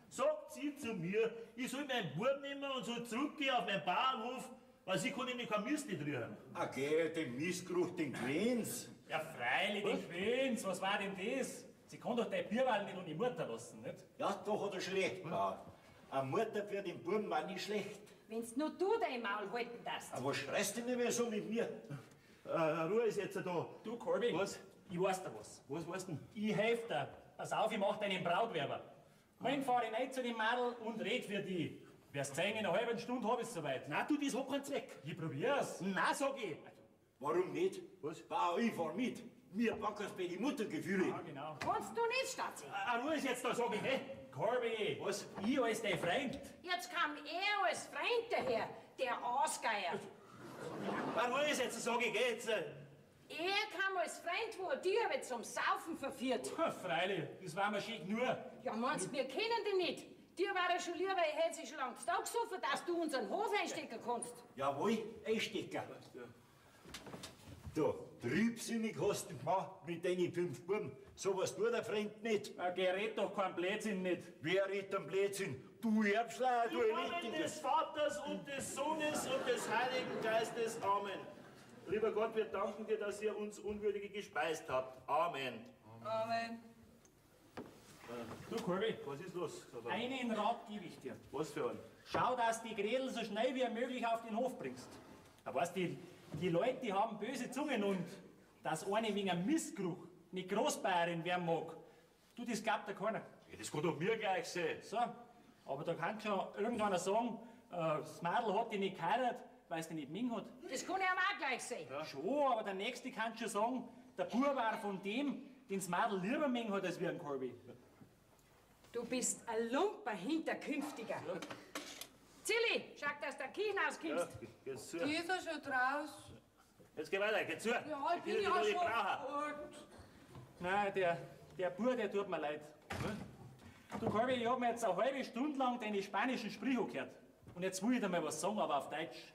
[SPEAKER 5] Sagt sie zu mir, ich soll meinen Bub nehmen und soll zurückgehen auf meinen Bauernhof, weil sie kann nämlich kein Mist nicht rühren.
[SPEAKER 6] Okay, den Missgeruch, den gewinnt's.
[SPEAKER 7] Ja, freilich, den Quenz, was war denn das? Sie kann doch dein Bierwald nicht an die Mutter lassen, nicht?
[SPEAKER 6] Ja, doch hat er schon recht, Bauer. Eine Mutter für den Buben war nicht schlecht.
[SPEAKER 1] Wenn's nur du dein Maul halten darfst.
[SPEAKER 6] Aber was schreist du denn immer so mit mir?
[SPEAKER 5] Ruhe ist jetzt da.
[SPEAKER 7] Du, Colby,
[SPEAKER 5] Was?
[SPEAKER 7] Ich weiß da was.
[SPEAKER 6] Was weißt du denn?
[SPEAKER 7] Ich helfe dir. Pass auf, ich mach deinen Brautwerber. Morgen fahre ich nicht zu den Mädel und red für die. Wirst sehen, in einer halben Stunde hab ich's soweit.
[SPEAKER 6] Nein, du, das hat keinen Zweck.
[SPEAKER 7] Ich probier's.
[SPEAKER 6] Nein, sag ich. Warum nicht? Was? Bauer, ich fahr mit. Wir packen es bei die Muttergefühle.
[SPEAKER 7] Ja, genau.
[SPEAKER 1] Kannst du nicht, Stasi?
[SPEAKER 6] Ruhe ist jetzt da, sag ich, hä?
[SPEAKER 7] Corby,
[SPEAKER 6] Was?
[SPEAKER 7] ich als dein Freund.
[SPEAKER 1] Jetzt kam er als Freund daher, der Ausgeier.
[SPEAKER 6] Ruhe ist jetzt, sag ich, geh jetzt.
[SPEAKER 1] Er kam als Freund, wo er die aber zum Saufen verführt.
[SPEAKER 7] Freilich, das war mir schick nur.
[SPEAKER 1] Ja, meinst wir kennen die nicht? Dir war er schon lieber, ich hätte sie schon lange da gesoffen, dass du unseren Hof einstecken kannst.
[SPEAKER 6] Jawohl, Einstecker. Da, trübsinnig hast du gemacht mit deinen 5 Buben. So was tut der Freund nicht.
[SPEAKER 7] Gerät doch kein Blödsinn nicht.
[SPEAKER 6] Wer redet am Blödsinn? Du Erbschleier, du
[SPEAKER 5] Im Namen
[SPEAKER 6] Elendiger.
[SPEAKER 5] des Vaters und des Sohnes und des Heiligen Geistes. Amen. Lieber Gott, wir danken dir, dass ihr uns Unwürdige gespeist habt. Amen.
[SPEAKER 3] Amen.
[SPEAKER 7] Du, Corby,
[SPEAKER 5] Was ist los?
[SPEAKER 7] einen Rat gebe ich dir.
[SPEAKER 5] Was für ein?
[SPEAKER 7] Schau, dass die Gredel so schnell wie möglich auf den Hof bringst. Da weißt du, die Leute, die haben böse Zungen und dass eine wegen einem Missgeruch nicht Großbayerin werden mag, du, das glaubt ja keiner.
[SPEAKER 5] Ja, das kann doch mir gleich sein.
[SPEAKER 7] So, aber da kann schon irgendeiner sagen, das Mädel hat die nicht geheiratet, weil es die nicht Ming hat.
[SPEAKER 1] Das kann ich ihm auch gleich sehen.
[SPEAKER 7] Schon, aber der Nächste kann schon sagen, der Bub war von dem, den das Mädel lieber Ming hat als wie ein Corby.
[SPEAKER 1] Du bist ein Lumper Hinterkünftiger. Zilli, schau, dass du Kien
[SPEAKER 5] Ja,
[SPEAKER 1] auskommst.
[SPEAKER 5] geht's zu.
[SPEAKER 3] Die ist ja schon draußen.
[SPEAKER 5] Jetzt geh weiter, geh zu.
[SPEAKER 3] Ja, ich bin ja
[SPEAKER 5] die
[SPEAKER 3] schon
[SPEAKER 5] Braucher.
[SPEAKER 3] alt.
[SPEAKER 7] Nein, der Bub, der tut mir leid. Du Corby, ich hab mir jetzt eine halbe Stunde lang deine spanischen Sprüche gehört. Und jetzt will ich dir mal was sagen, aber auf Deutsch.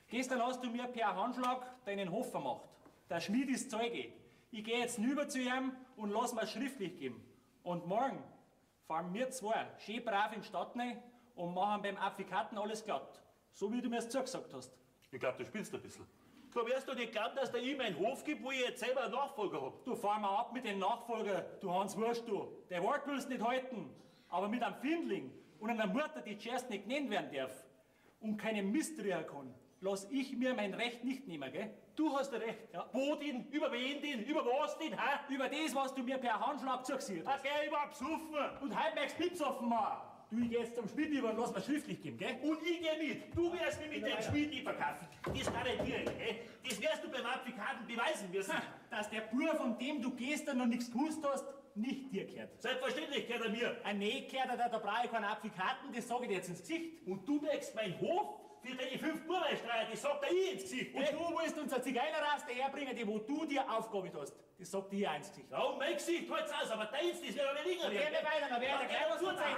[SPEAKER 7] Gestern hast du mir per Handschlag deinen Hof vermacht. Der Schmied ist Zeuge. Ich gehe jetzt rüber zu ihm und lass mir schriftlich geben. Und morgen fahren wir zwei schön brav in die Stadt rein und machen beim Affikaten alles glatt. So wie du mir es zugesagt hast.
[SPEAKER 5] Ich glaub, du spielst ein bisschen. Du wirst doch nicht glauben, dass der ihm einen Hof gibt, wo ich jetzt selber einen Nachfolger hab.
[SPEAKER 7] Du fahr mal ab mit dem Nachfolger, du Hans Wurst, du. Der Wort willst nicht halten. Aber mit einem Findling und einer Mutter, die zuerst nicht genannt werden darf und keine Mist rühren kann, lass ich mir mein Recht nicht nehmen, gell?
[SPEAKER 5] Du hast recht. Ja. Wo denn? Über wen denn? Über was denn? Hä?
[SPEAKER 7] Über das, was du mir per Handschlag zugesehen hast.
[SPEAKER 5] Okay, ich war besoffen.
[SPEAKER 7] Und heute magst du Pips offen machen. Du, ich geh jetzt zum Schmied über und lass mir schriftlich geben, gell?
[SPEAKER 5] Und ich geh mit. Du wirst mich mit dem Schmied nicht verkaufen. Das garantiere ich, gell? Das wirst du beim Advokaten beweisen müssen.
[SPEAKER 7] Dass der Bub, von dem du gestern noch nichts gewusst hast, nicht dir gehört.
[SPEAKER 5] Selbstverständlich gehört er mir.
[SPEAKER 7] Nee, gehört er, da brauche ich keinen Advokaten, das sage ich dir jetzt ins Gesicht.
[SPEAKER 5] Und du merkst meinen Hof für deine 5 Burmeister, das sagt er ich ins Gesicht,
[SPEAKER 7] Und
[SPEAKER 5] gell?
[SPEAKER 7] du willst uns eine Zigeunerraste herbringen, die wo du dir aufgehoben hast. Das sagt dir ins Gesicht.
[SPEAKER 5] Ja, und mein Gesicht halt's aus, aber deins, das wäre aber länger.
[SPEAKER 7] Geh mir weiter, dann werde ich gleich was verzeihen.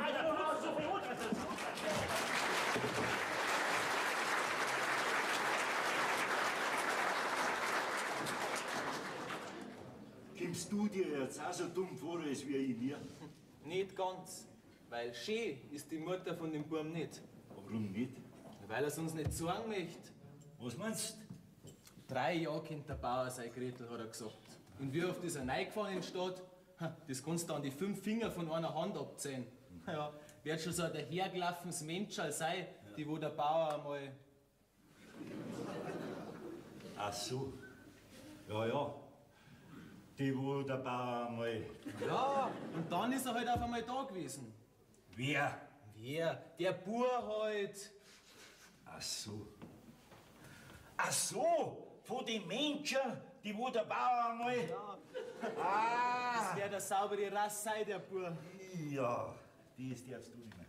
[SPEAKER 6] Kommst du dir jetzt auch so dumm vor, als wie ich mir?
[SPEAKER 4] Nicht ganz, weil schön ist die Mutter von dem Burm nicht.
[SPEAKER 6] Warum nicht?
[SPEAKER 4] Weil er es uns nicht sagen möchte.
[SPEAKER 6] Was meinst
[SPEAKER 4] 3 Jahre kennt der Bauer sein Gretel, hat er gesagt. Und wie oft ist er reingefahren in die Stadt? Das kannst du an die 5 Finger von einer Hand abzählen. Ja, wird schon so ein dahergelaufenes Menschal sein, die wo der Bauer einmal...
[SPEAKER 6] Ach so. Ja, ja. Die, wo der Bauer einmal.
[SPEAKER 4] Ja, und dann ist er halt auf einmal da gewesen.
[SPEAKER 6] Wer?
[SPEAKER 4] Wer? Der Bur halt.
[SPEAKER 6] Ach so. Ach so! Von den Menschen, die wo der Bauer einmal.
[SPEAKER 4] Ja,
[SPEAKER 6] Ah!
[SPEAKER 4] das wäre der saubere Rass sein, der Bur.
[SPEAKER 6] Ja, das darfst du nicht mehr.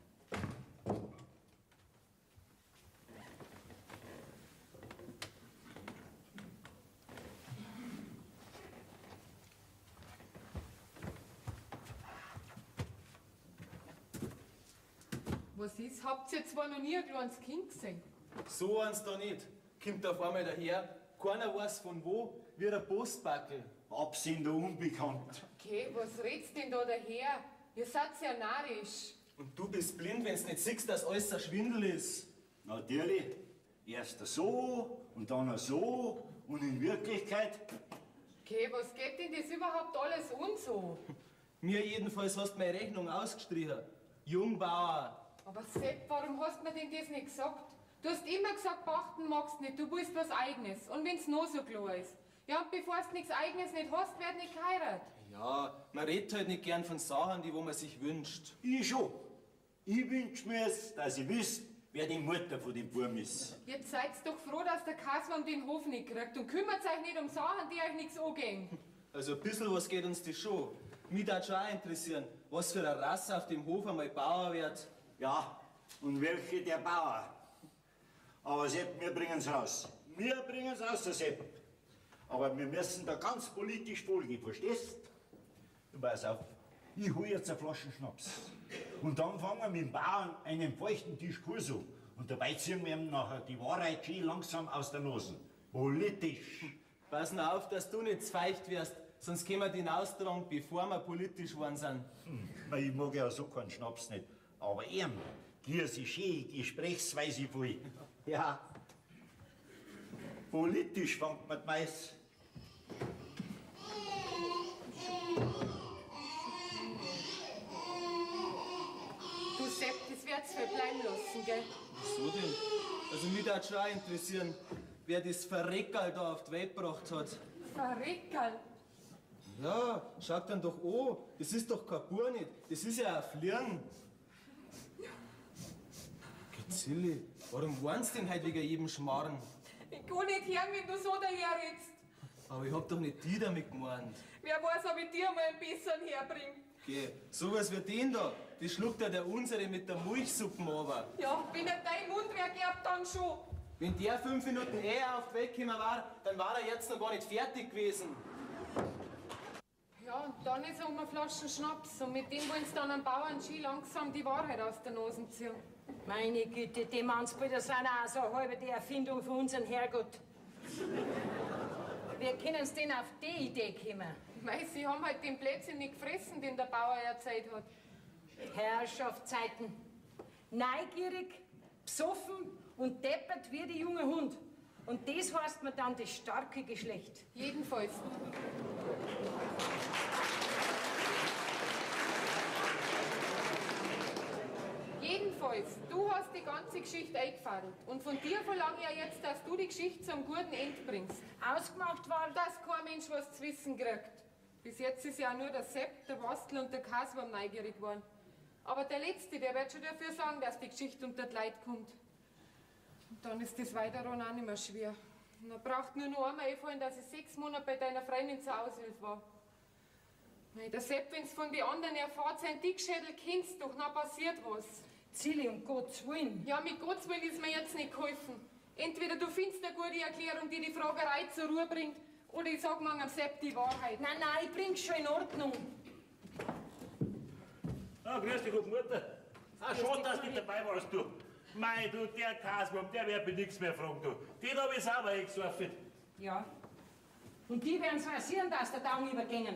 [SPEAKER 3] Was ist? Habt ihr zwar noch nie ein kleines Kind gesehen?
[SPEAKER 4] So eins da nicht. Kommt auf einmal daher, keiner weiß von wo, wie der Postbackel.
[SPEAKER 6] Absender unbekannt.
[SPEAKER 3] Okay, was redst denn da daher? Ihr seid ja narrisch.
[SPEAKER 4] Und du bist blind, wenn's nicht siehst, dass alles ein Schwindel ist.
[SPEAKER 6] Natürlich. Erst so und dann so und in Wirklichkeit.
[SPEAKER 3] Okay, was geht denn das überhaupt alles an so?
[SPEAKER 4] Mir jedenfalls hast meine Rechnung ausgestrichen. Jungbauer.
[SPEAKER 3] Aber Sepp, warum hast du mir denn das nicht gesagt? Du hast immer gesagt, pachten magst nicht, du willst was Eigenes. Und wenn's noch so klar ist. Ja, und bevor du nichts Eigenes nicht hast, wird nicht geheiratet.
[SPEAKER 4] Ja, man redet halt nicht gern von Sachen, die wo man sich wünscht.
[SPEAKER 6] Ich schon. Ich wünsch mir's, dass ich wisst, wer die Mutter von dem Burm ist.
[SPEAKER 3] Jetzt seid doch froh, dass der Kaswam den Hof nicht kriegt und kümmert euch nicht um Sachen, die euch nichts angehen.
[SPEAKER 4] Also ein bisschen was geht uns das schon. Mich darf schon auch interessieren, was für eine Rasse auf dem Hof einmal Bauer wird.
[SPEAKER 6] Ja, und welche der Bauer. Aber Sepp, wir bringen's raus. Wir bringen's raus, der Sepp. Aber wir müssen da ganz politisch vorgehen, verstehst? Du pass auf, ich hol jetzt eine Flasche Schnaps. Und dann fangen wir mit dem Bauern einen feuchten Diskurs an. Und dabei ziehen wir ihm nachher die Wahrheit schön langsam aus der Nase. Politisch.
[SPEAKER 4] Pass nur auf, dass du nicht feucht wirst, sonst können wir den austragen, bevor wir politisch geworden sind.
[SPEAKER 6] Ich mag ja so keinen Schnaps nicht. Aber ihm, gieß ich schön, Gesprächsweise voll. Ja. Politisch fängt man meist.
[SPEAKER 3] Du Sepp, das wird's viel bleiben lassen, gell?
[SPEAKER 4] Wieso denn? Also mich darf schon auch interessieren, wer das Verreckerl da auf die Welt gebracht hat.
[SPEAKER 3] Verreckerl.
[SPEAKER 4] Ja, schaut dann doch an, das ist doch kein Bur nicht, das ist ja ein Flirn. Gezilli, warum warnst du denn heute wegen jedem Schmarrn?
[SPEAKER 3] Ich kann nicht hören, wenn du so daherredst.
[SPEAKER 4] Aber ich hab doch nicht die damit gemeint.
[SPEAKER 3] Wer weiß, ob ich dir mal einen besseren herbringe.
[SPEAKER 4] Geh, sowas wie den da, das schluckt ja der unsere mit der Milchsuppe runter.
[SPEAKER 3] Ja, wenn er dein Mundwerk gehabt, dann schon.
[SPEAKER 4] Wenn der 5 Minuten eher auf die Welt gekommen war, dann war er jetzt noch gar nicht fertig gewesen.
[SPEAKER 3] Ja, und dann ist er um eine Flasche Schnaps. Und mit dem wollen sie dann am Bauern schön langsam die Wahrheit aus der Nase ziehen.
[SPEAKER 1] Meine Güte, die Mannsbilder sind auch so halb die Erfindung von unserem Herrgott. Wir können es denn auf die Idee kommen?
[SPEAKER 3] Mei, sie haben halt den Blödsinn nicht gefressen, den der Bauer erzählt hat.
[SPEAKER 1] Herrschaftszeiten. Neugierig, besoffen und deppert wie der junge Hund. Und das heißt mir dann das starke Geschlecht.
[SPEAKER 3] Jedenfalls. Jedenfalls, du hast die ganze Geschichte eingefadelt. Und von dir verlange ich ja jetzt, dass du die Geschichte zum guten Ende bringst.
[SPEAKER 1] Ausgemacht war,
[SPEAKER 3] Dass kein Mensch was zu wissen kriegt. Bis jetzt ist ja auch nur der Sepp, der Wastel und der Kaswam neugierig geworden. Aber der Letzte, der wird schon dafür sorgen, dass die Geschichte unter die Leute kommt. Und dann ist das weiter auch nicht mehr schwer. Und dann braucht nur noch einmal einfallen, dass ich 6 Monate bei deiner Freundin zur Aushilfe war. Mei, der Sepp, wenn's von den anderen erfahrt, sein Dickschädel kennst doch, dann passiert was.
[SPEAKER 1] Zilli, um Gottes Willen.
[SPEAKER 3] Ja, mit Gottes Willen ist mir jetzt nicht geholfen. Entweder du findest eine gute Erklärung, die die Fragerei zur Ruhe bringt, oder ich sag mal am Sepp die Wahrheit.
[SPEAKER 1] Nein, ich bring's schon in Ordnung.
[SPEAKER 5] Ah, grüß dich, gute Mutter. Ah, schade, dass du nicht dabei warst, du. Mei, du, der Kaswurm, der wird mich nichts mehr fragen, du. Den hab ich sauber eingesurft.
[SPEAKER 1] Ja. Und die werden es versieren, dass der Daumen übergingen.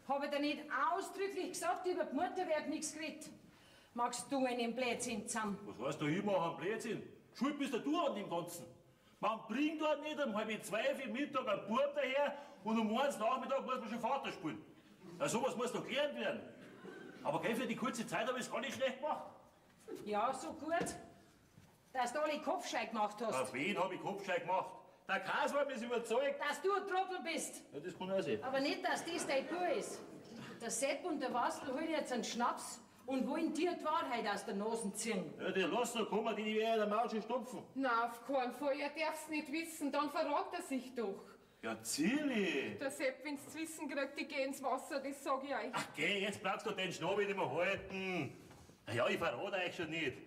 [SPEAKER 1] Habe ich dir nicht ausdrücklich gesagt, über die Mutter wird nichts geredet. Magst du einen Blödsinn zusammen?
[SPEAKER 5] Was heißt da, ich mache einen Blödsinn? Schuld bist du an dem Ganzen. Man bringt dort nicht um 1:30 Mittag einen Bub daher und um 1 Nachmittag muss man schon Vater spielen. Ja, sowas muss doch gelernt werden. Aber gell, für die kurze Zeit habe ich es gar nicht schlecht gemacht.
[SPEAKER 1] Ja, so gut, dass du alle Kopfschei gemacht hast.
[SPEAKER 5] Auf wen habe ich Kopfschei gemacht? Der Kaswurm ist überzeugt.
[SPEAKER 1] Dass du ein Trottel bist.
[SPEAKER 5] Ja, das kann auch sein.
[SPEAKER 1] Aber nicht, dass das dein Tour ist. Der Sepp und der Wastel holen jetzt einen Schnaps und wollen dir die Wahrheit aus der Nase ziehen.
[SPEAKER 5] Ja, der lass doch kommen, die werden in der Mausche stopfen.
[SPEAKER 3] Na, auf keinen Fall, er darf's nicht wissen, dann verrat er sich doch.
[SPEAKER 5] Ja, Zilli.
[SPEAKER 3] Der Sepp, wenn's zu wissen kriegt, ich geh ins Wasser, das sag ich euch.
[SPEAKER 5] Ach, geh, jetzt bleibst du den Schnabel nicht mehr halten. Na ja, ich verrate euch schon nicht.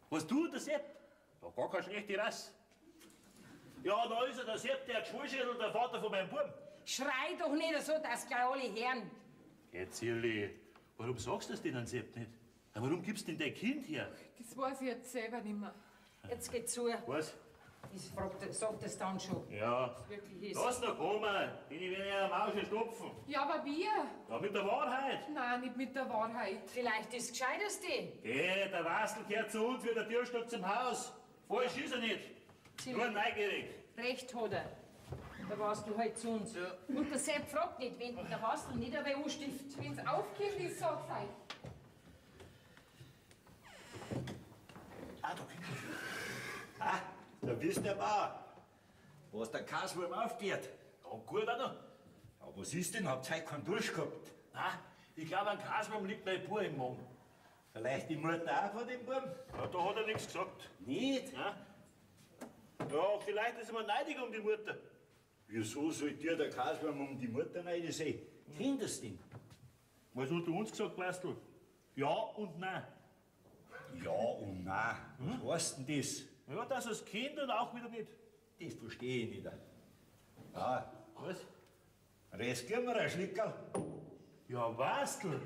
[SPEAKER 5] Was tut der Sepp? Da gar keine schlechte Rasse. Ja, da ist er, der Sepp, der Geschwulschädel, der Vater von meinem Buben.
[SPEAKER 1] Schrei doch nicht so, dass gleich alle hören.
[SPEAKER 5] Geh, Zilli, warum sagst du das denn an Sepp nicht? Ja, warum gibst du denn dein Kind her?
[SPEAKER 3] Das weiß ich jetzt selber nicht mehr.
[SPEAKER 1] Jetzt geht zu.
[SPEAKER 5] Was?
[SPEAKER 1] Ich sag das dann schon.
[SPEAKER 5] Ja.
[SPEAKER 1] Wirklich ist.
[SPEAKER 5] Lass doch kommen, die werden ja in der Mausche stopfen.
[SPEAKER 3] Ja, aber wir?
[SPEAKER 5] Ja, mit der Wahrheit.
[SPEAKER 3] Nein, nicht mit der Wahrheit.
[SPEAKER 1] Vielleicht ist es Gescheiteste.
[SPEAKER 5] Geh, der Wastel gehört zu uns wie der Türstock zum Haus. Falsch ist er nicht. Nur neugierig.
[SPEAKER 1] Recht hat er. Der Wastel halt zu uns.
[SPEAKER 5] Ja.
[SPEAKER 1] Und der Sepp fragt nicht, wenn der Wastel nicht ein wenig anstiftet.
[SPEAKER 3] Wenn's aufkommt, ist sag's euch.
[SPEAKER 6] Ah, da kommt er. Ah, da bist der Bauer. Was der Kaswurm aufgeht.
[SPEAKER 5] gut auch noch.
[SPEAKER 6] Ja, was ist denn? Habt ihr heute keinen Dusch gehabt?
[SPEAKER 5] Nein, ich glaube, ein Kaswurm liegt mein Bub im Magen.
[SPEAKER 6] Vielleicht die Mutter auch von dem Buben?
[SPEAKER 5] Ja, da hat er nichts gesagt.
[SPEAKER 6] Nicht?
[SPEAKER 5] Ja, ja vielleicht ist er mal neidig um die Mutter.
[SPEAKER 6] Wieso soll dir der Kaswurm um die Mutter neidisch sein? Findest du ihn?
[SPEAKER 5] Was unter uns gesagt, weißt du? Ja und nein.
[SPEAKER 6] Ja und nein. Was heißt denn das?
[SPEAKER 5] Ja, das als Kind und auch wieder nicht.
[SPEAKER 6] Das verstehe ich nicht. Ja,
[SPEAKER 5] Was?
[SPEAKER 6] riskieren wir ein Schlickerl.
[SPEAKER 5] Ja, weißt du,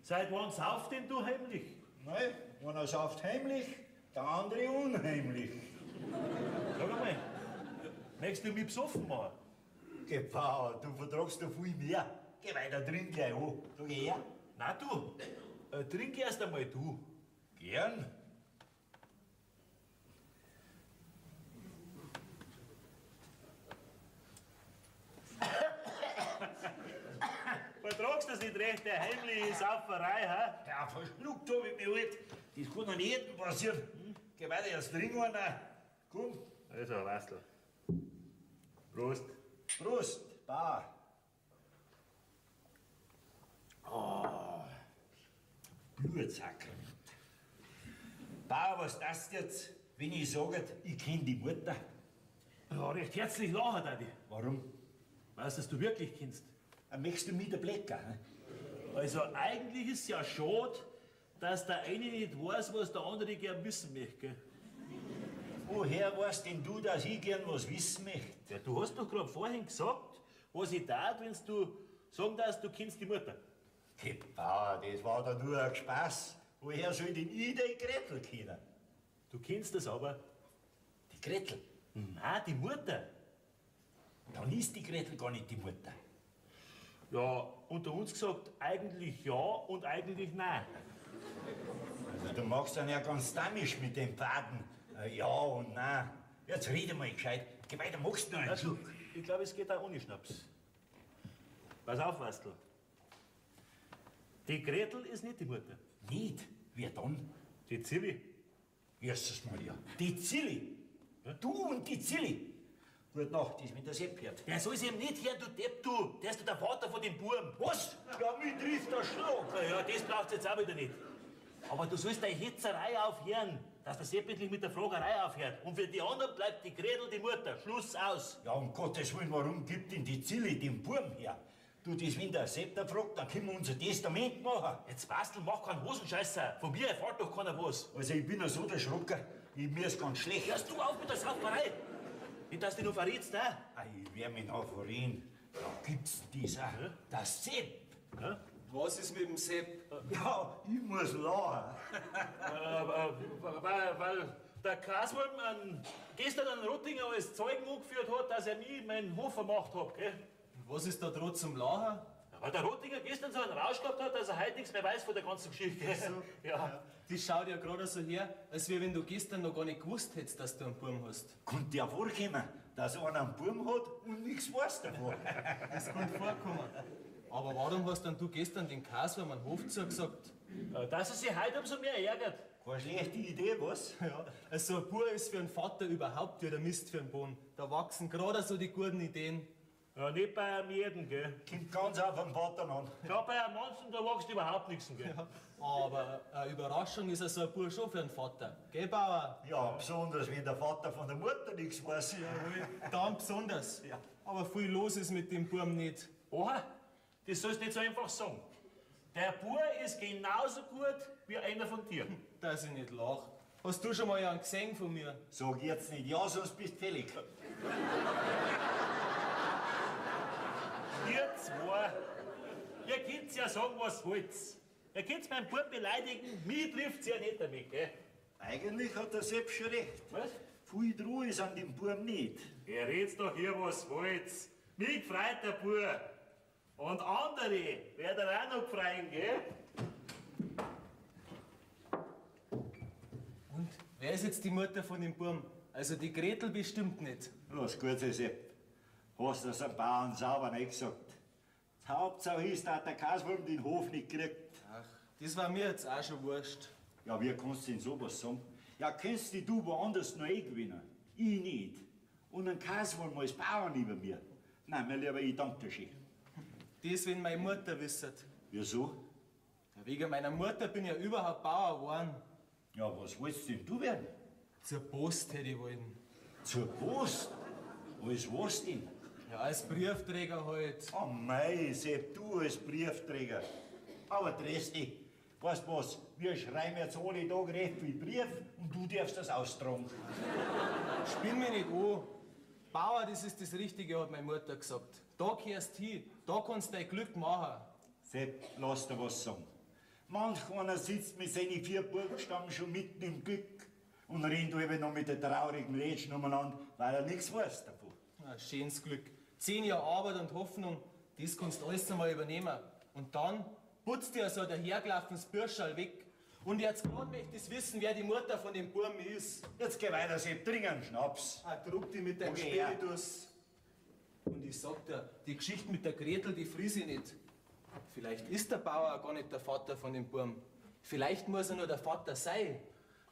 [SPEAKER 5] seit wann sauft denn du heimlich?
[SPEAKER 6] Nein, einer sauft heimlich, der andere unheimlich.
[SPEAKER 5] Sag einmal, möchtest du mich besoffen machen?
[SPEAKER 6] Geh, Pau, du vertragst da viel mehr. Geh weiter, trink gleich an. Sag ich her.
[SPEAKER 5] Nein, du, trink erst einmal du.
[SPEAKER 6] Gern.
[SPEAKER 5] Vertragst du das nicht recht, der heimliche Sauferei, hä?
[SPEAKER 6] Ja, verschluckt hab ich mich halt. Das kann doch nicht jedem passieren. Geh weiter, jetzt trink einer. Komm.
[SPEAKER 5] Also, weißt du. Prost.
[SPEAKER 6] Prost, Bauer. Blutsakrament. Bauer, was das jetzt, wenn ich sage, ich kenn die Mutter?
[SPEAKER 5] Ja, recht herzlich lachen, Daddy.
[SPEAKER 6] Warum?
[SPEAKER 5] Weißt du, dass du wirklich kennst?
[SPEAKER 6] Möchtest du mit der Blecker? Hm?
[SPEAKER 5] Also, eigentlich ist es ja schade, dass der eine nicht weiß, was der andere gern wissen möchte, gell?
[SPEAKER 6] Woher weißt denn du, dass ich gern was wissen möchte?
[SPEAKER 5] Ja, du hast doch gerade vorhin gesagt, was ich tat, wenn du sagen darfst, du kennst die Mutter.
[SPEAKER 6] Hey, Bauer, das war doch nur ein Spaß. Woher soll denn ich die Gretel kennen?
[SPEAKER 5] Du kennst das aber.
[SPEAKER 6] Die Gretel?
[SPEAKER 5] Nein, die Mutter.
[SPEAKER 6] Dann ist die Gretel gar nicht die Mutter.
[SPEAKER 5] Ja, unter uns gesagt, eigentlich ja und eigentlich nein.
[SPEAKER 6] Also, du machst dann ja ganz damisch mit dem Faden. Ja und nein. Jetzt rede mal gescheit. Geh weiter, machst du noch einen
[SPEAKER 5] Also,
[SPEAKER 6] Schluck.
[SPEAKER 5] ich glaube, es geht auch ohne Schnaps. Pass auf, Wastel. Die Gretel ist nicht die Mutter.
[SPEAKER 6] Nicht? Wer dann?
[SPEAKER 5] Die Zilli.
[SPEAKER 6] Jesus Maria. Die Zilli.
[SPEAKER 5] Ja?
[SPEAKER 6] Du und die Zilli. Gute Nacht, das mit der Sepp hört.
[SPEAKER 5] Der soll sich eben nicht hören, du Depp, du. Der ist doch der Vater von dem Buben.
[SPEAKER 6] Was? Ja, mich trifft der Schlag.
[SPEAKER 5] Na ja, das braucht's jetzt auch wieder nicht. Aber du sollst deine Hetzerei aufhören, dass der Sepp endlich mit der Fragerei aufhört. Und für die anderen bleibt die Gretel die Mutter. Schluss aus.
[SPEAKER 6] Ja, um Gottes Willen, warum gibt denn die Zilli den Burm her? Du, das, wenn der Sepp da fragt, dann können wir unser Testament machen.
[SPEAKER 5] Jetzt Bastel, mach keinen Hosenscheißer. Von mir erfährt doch keiner was.
[SPEAKER 6] Also, ich bin ja so der Schrocker, mir ist ganz schlecht.
[SPEAKER 5] Hörst du auf mit der Sauferei? Nicht, dass du noch verrätst, ne?
[SPEAKER 6] Ich werde mich noch verreden. Da gibt's dieser, der Sepp.
[SPEAKER 4] Was ist mit dem Sepp?
[SPEAKER 6] Ja, ich muss lachen.
[SPEAKER 5] Weil der Kaswurm gestern einen Rottinger als Zeugen angeführt hat, dass er mich meinen Hof vermacht hat, gell?
[SPEAKER 4] Was ist da droht zum Lachen?
[SPEAKER 5] Ja, weil der Rottinger gestern so einen Rausch gehabt hat, dass er heute nichts mehr weiß von der ganzen Geschichte, gell? Ja.
[SPEAKER 4] Die schaut ja gerade so her, als wie wenn du gestern noch gar nicht gewusst hättest, dass du einen Buben hast.
[SPEAKER 6] Kommt ja vorkommen, dass einer einen Burm hat und nichts weiß davon.
[SPEAKER 4] Das kann vorkommen. Aber warum hast dann du gestern den Kaswurm am Hof zugesagt?
[SPEAKER 5] Dass er sich heute umso mehr ärgert.
[SPEAKER 6] Keine schlechte Idee, was?
[SPEAKER 4] Ja, also ein Bub ist für einen Vater überhaupt wie der Mist für einen Boden. Da wachsen gerade so die guten Ideen.
[SPEAKER 5] Ja, nicht bei einem jeden, gell?
[SPEAKER 6] Kommt ganz auf den Vater an.
[SPEAKER 5] Ja, bei einem Manchen, da wächst überhaupt nichts, gell?
[SPEAKER 4] Ja, aber eine Überraschung ist so ein Bub schon für einen Vater. Gell, Bauer?
[SPEAKER 6] Ja, besonders wenn der Vater von der Mutter nichts weiß.
[SPEAKER 4] Jawohl, dann besonders.
[SPEAKER 6] Ja.
[SPEAKER 4] Aber viel los ist mit dem Buben nicht.
[SPEAKER 5] Oha, das sollst du nicht so einfach sagen. Der Bub ist genauso gut wie einer von dir.
[SPEAKER 4] Dass ich nicht lach. Hast du schon mal einen gesehen von mir?
[SPEAKER 6] Sag jetzt nicht ja, sonst bist du fällig.
[SPEAKER 5] Ihr zwei, ihr könnt ja sagen, was wollt. Ihr könnt meinen Bub beleidigen, mich trifft's ja nicht damit, gell?
[SPEAKER 6] Eigentlich hat der Sepp schon recht.
[SPEAKER 5] Was?
[SPEAKER 6] Viel Ruhe ist an dem Burm nicht.
[SPEAKER 5] Ihr redet doch hier, was wollt. Mich freut der Bub. Und andere werden auch noch freuen, gell?
[SPEAKER 4] Und wer ist jetzt die Mutter von dem Buben? Also die Gretel bestimmt nicht.
[SPEAKER 6] Los, gut, Sepp. Hast du das am Bauern sauber nicht gesagt? Die Hauptsache ist, dass der Kaswurm den Hof nicht kriegt.
[SPEAKER 4] Ach, das war mir jetzt auch schon wurscht.
[SPEAKER 6] Ja, wie kannst du denn sowas sagen? Ja, kennst du woanders noch gewinnen? Ich nicht. Und ein Kaswurm als Bauern über mir. Nein, mein Lieber, ich danke dir schön.
[SPEAKER 4] Das, wenn meine Mutter wisset.
[SPEAKER 6] Wieso?
[SPEAKER 4] Ja, wegen meiner Mutter bin ich ja überhaupt Bauer geworden.
[SPEAKER 6] Ja, was wolltest denn du werden?
[SPEAKER 4] Zur Post hätte ich wollen.
[SPEAKER 6] Zur Post? Als was denn?
[SPEAKER 4] Ja, als Briefträger halt.
[SPEAKER 6] Oh mei, Sepp, du als Briefträger. Aber Dresti, weißt du was? Wir schreiben jetzt alle Tage recht viel Brief und du darfst das austragen.
[SPEAKER 4] Spinn mich nicht an. Bauer, das ist das Richtige, hat meine Mutter gesagt. Da gehörst du hin, da kannst du dein Glück machen.
[SPEAKER 6] Sepp, lass dir was sagen. Manch einer sitzt mit seinen 4 Buchstaben schon mitten im Glück und rennt eben noch mit der traurigen Lätschen umeinander, weil er nichts weiß davon.
[SPEAKER 4] Ein schönes Glück. 10 Jahre Arbeit und Hoffnung, das kannst du alles einmal übernehmen. Und dann putzt dir so der hergelaufenes Bürschal weg. Und jetzt gerade möchte ich wissen, wer die Mutter von dem Burm ist.
[SPEAKER 6] Jetzt geh weiter, Sepp, trink einen Schnaps.
[SPEAKER 4] Druck die mit deinem
[SPEAKER 6] Okay, ja.
[SPEAKER 4] Spiritus. Und ich sag dir, die Geschichte mit der Gretel, die friese ich nicht. Vielleicht ist der Bauer gar nicht der Vater von dem Burm. Vielleicht muss er nur der Vater sein.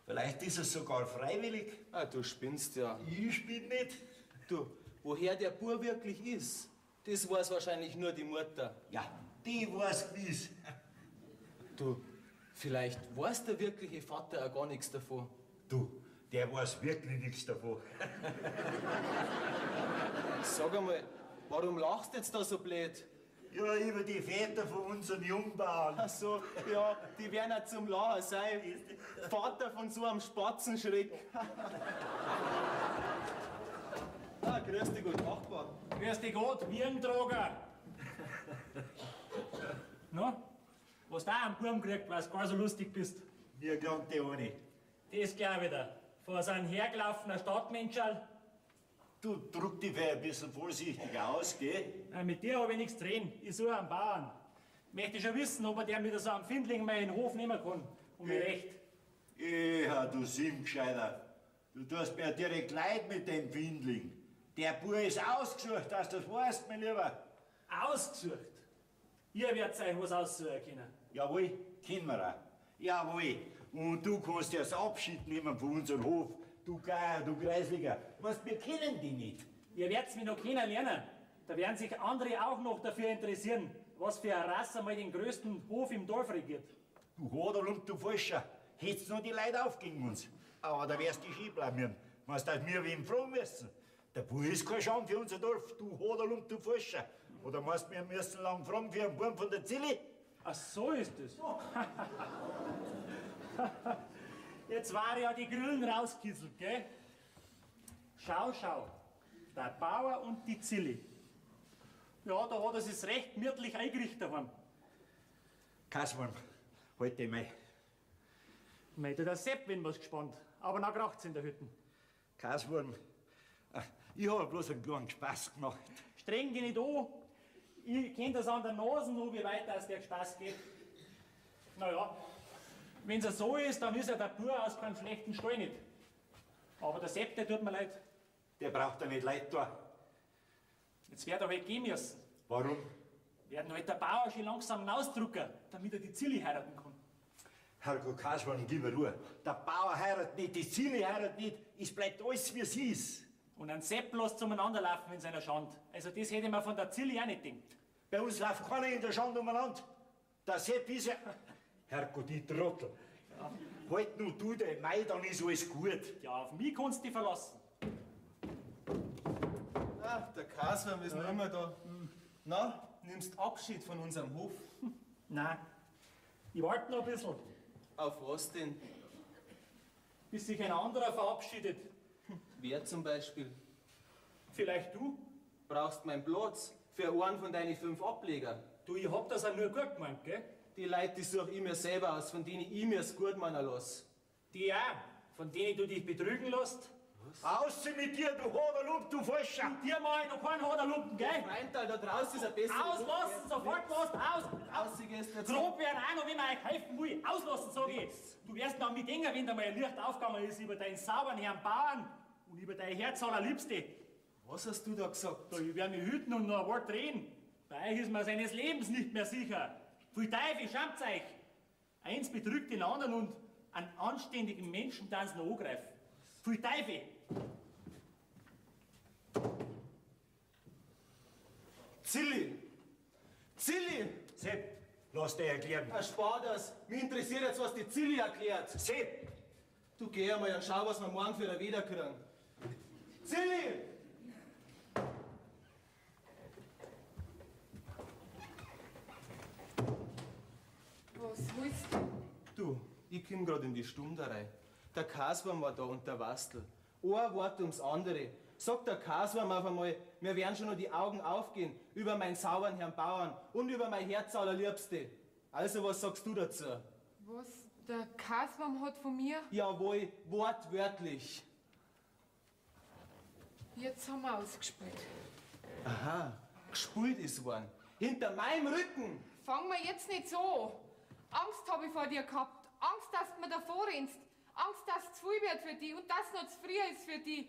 [SPEAKER 6] Vielleicht ist es sogar freiwillig.
[SPEAKER 4] Ah, du spinnst ja.
[SPEAKER 6] Ich spiel nicht.
[SPEAKER 4] Du, woher der Bur wirklich ist, das weiß wahrscheinlich nur die Mutter.
[SPEAKER 6] Ja, die weiß gewiss.
[SPEAKER 4] Du, vielleicht weiß der wirkliche Vater auch gar nichts davon.
[SPEAKER 6] Du, der weiß wirklich nichts davon.
[SPEAKER 4] Sag einmal, warum lachst du jetzt da so blöd?
[SPEAKER 6] Ja, über die Väter von unseren Jungbauern.
[SPEAKER 4] Ach so, ja, die werden auch zum Lachen sein. Vater von so einem Spatzenschreck. Ah, grüß dich, gut Nachbar.
[SPEAKER 7] Grüß dich Gott, Wirntrager. Na, was du auch einen Burm gekriegt, weil du gar so lustig bist.
[SPEAKER 6] Mir klang die eine.
[SPEAKER 7] Das glaub ich dir. Von so einem hergelaufenen Stadtmenschal.
[SPEAKER 6] Du drück dich ein bisschen vorsichtig aus, gell?
[SPEAKER 7] Mit dir habe ich nichts zu reden. Ich suche einen Bauern. Möchte schon wissen, ob er der mit so einem Findling mal in den Hof nehmen kann. Um mein Recht.
[SPEAKER 6] Ja, du Simgescheiter. Du tust mir direkt leid mit dem Findling. Der Bub ist ausgesucht, dass du das weißt, mein Lieber.
[SPEAKER 7] Ausgesucht? Ihr werdet euch was aussuchen können.
[SPEAKER 6] Jawohl, kennen wir auch. Jawohl. Und du kannst erst Abschied nehmen von unserem Hof. Du Geier, du Kreisliger. Was, wir kennen die nicht.
[SPEAKER 7] Ihr werdet mich noch kennenlernen. Da werden sich andere auch noch dafür interessieren, was für eine Rasse mal den größten Hof im Dorf regiert.
[SPEAKER 6] Du Hoderlump, du Falscher. Hättest noch die Leute auf gegen uns. Aber da wärst du stehen bleiben. Was dass wir wem fragen müssen. Der Bub ist kein Scham für unser Dorf, du Hoderlump, du Falscher. Oder meinst du, wir müssen lang fragen für einen Burm von der Zilli?
[SPEAKER 7] Ach, so ist es. Jetzt war ja die Grillen rauskisselt, gell? Schau, schau. Der Bauer und die Zilli. Ja, da hat er sich recht gemütlich eingerichtet haben.
[SPEAKER 6] Kaswurm, halt dich mal.
[SPEAKER 7] Meinte der Sepp, wenn was gespannt. Aber dann kracht's in der Hütte.
[SPEAKER 6] Kaswurm, ich habe bloß einen kleinen Spaß gemacht.
[SPEAKER 7] Streng dich nicht an. Ich kenn das an der Nase noch, wie weit das der Spaß geht. Naja, wenn's ja so ist, dann ist ja der Bub aus keinem schlechten Stall nicht. Aber der Sepp, der tut mir leid.
[SPEAKER 6] Der braucht ja nicht Leid da.
[SPEAKER 7] Jetzt wird er halt gehen müssen.
[SPEAKER 6] Warum?
[SPEAKER 7] Werden halt der Bauer schon langsam ausdrucken, damit er die Zilli heiraten kann.
[SPEAKER 6] Herrgott Kaswurm, gib mir Ruhe. Der Bauer heiratet nicht, die Zilli heiratet nicht. Es bleibt alles, wie es ist.
[SPEAKER 7] Und ein Sepp lässt umeinander laufen in seiner Schand. Also das hätte man von der Zilli auch nicht gedacht.
[SPEAKER 6] Bei uns läuft keiner in der Schande umeinander. Der Sepp ist ja... Herrgott, die Trottel. Halt nur du den Mai, dann ist alles gut.
[SPEAKER 7] Ja, auf mich kannst du dich verlassen.
[SPEAKER 4] Ah, der Kaswurm ist noch immer da. Na, nimmst Abschied von unserem Hof?
[SPEAKER 7] Nein, ich warte noch ein bisschen,
[SPEAKER 4] Auf was denn?
[SPEAKER 7] bis sich ein anderer verabschiedet.
[SPEAKER 4] Wer zum Beispiel?
[SPEAKER 7] Vielleicht du?
[SPEAKER 4] Brauchst meinen Platz für einen von deinen 5 Ableger?
[SPEAKER 7] Du, ich hab das auch nur gut gemeint, gell?
[SPEAKER 4] Die Leute, die suche ich mir selber aus, von denen ich mir's gut meinen lasse.
[SPEAKER 7] Die auch, von denen du dich betrügen lässt.
[SPEAKER 6] Aus mit dir, du Hoderlump, du Falscher.
[SPEAKER 7] Dir mal noch keinen Hoderlumpen, gell?
[SPEAKER 4] Freundal, da draußen ist ein besseres.
[SPEAKER 7] Auslassen, sofort was, aus!
[SPEAKER 4] Rausgehst jetzt.
[SPEAKER 7] Grob werden auch noch, wenn man euch helfen will. Auslassen, sag ich. Du wirst noch mit denken, wenn da mal ein Licht aufgegangen ist über deinen sauberen Herrn Bauern und über dein Herz allerliebste.
[SPEAKER 4] Was hast du da gesagt?
[SPEAKER 7] Da, ich werde mich hüten und noch ein Wort reden. Bei euch ist man seines Lebens nicht mehr sicher. Viel Teufel, schaut euch. Eins betrügt den anderen und einen anständigen Menschen dann noch angreifen. Viel Teufel.
[SPEAKER 4] Zilli! Zilli!
[SPEAKER 6] Sepp, lass dir erklären.
[SPEAKER 4] Erspar das. Mich interessiert jetzt, was die Zilli erklärt.
[SPEAKER 6] Sepp!
[SPEAKER 4] Du geh einmal und schau, was wir morgen für ein Wieder kriegen. Zilli!
[SPEAKER 3] Was willst du?
[SPEAKER 4] Du, ich komm grad in die Stunde rein. Der Kaswurm war da und der Wastel. Ein Wort ums andere. Sagt der Kaswurm auf einmal, mir werden schon noch die Augen aufgehen über meinen sauberen Herrn Bauern und über mein Herz allerliebste. Also, was sagst du dazu?
[SPEAKER 3] Was der Kaswurm hat von mir?
[SPEAKER 4] Jawohl, wortwörtlich.
[SPEAKER 3] Jetzt haben wir ausgespielt.
[SPEAKER 4] Aha, gespult ist worden. Hinter meinem Rücken.
[SPEAKER 3] Fang mir jetzt nicht so an. Angst habe ich vor dir gehabt. Angst, dass du mir davor rennst. Angst, dass es zu viel wird für dich und dass es noch zu früh ist für dich.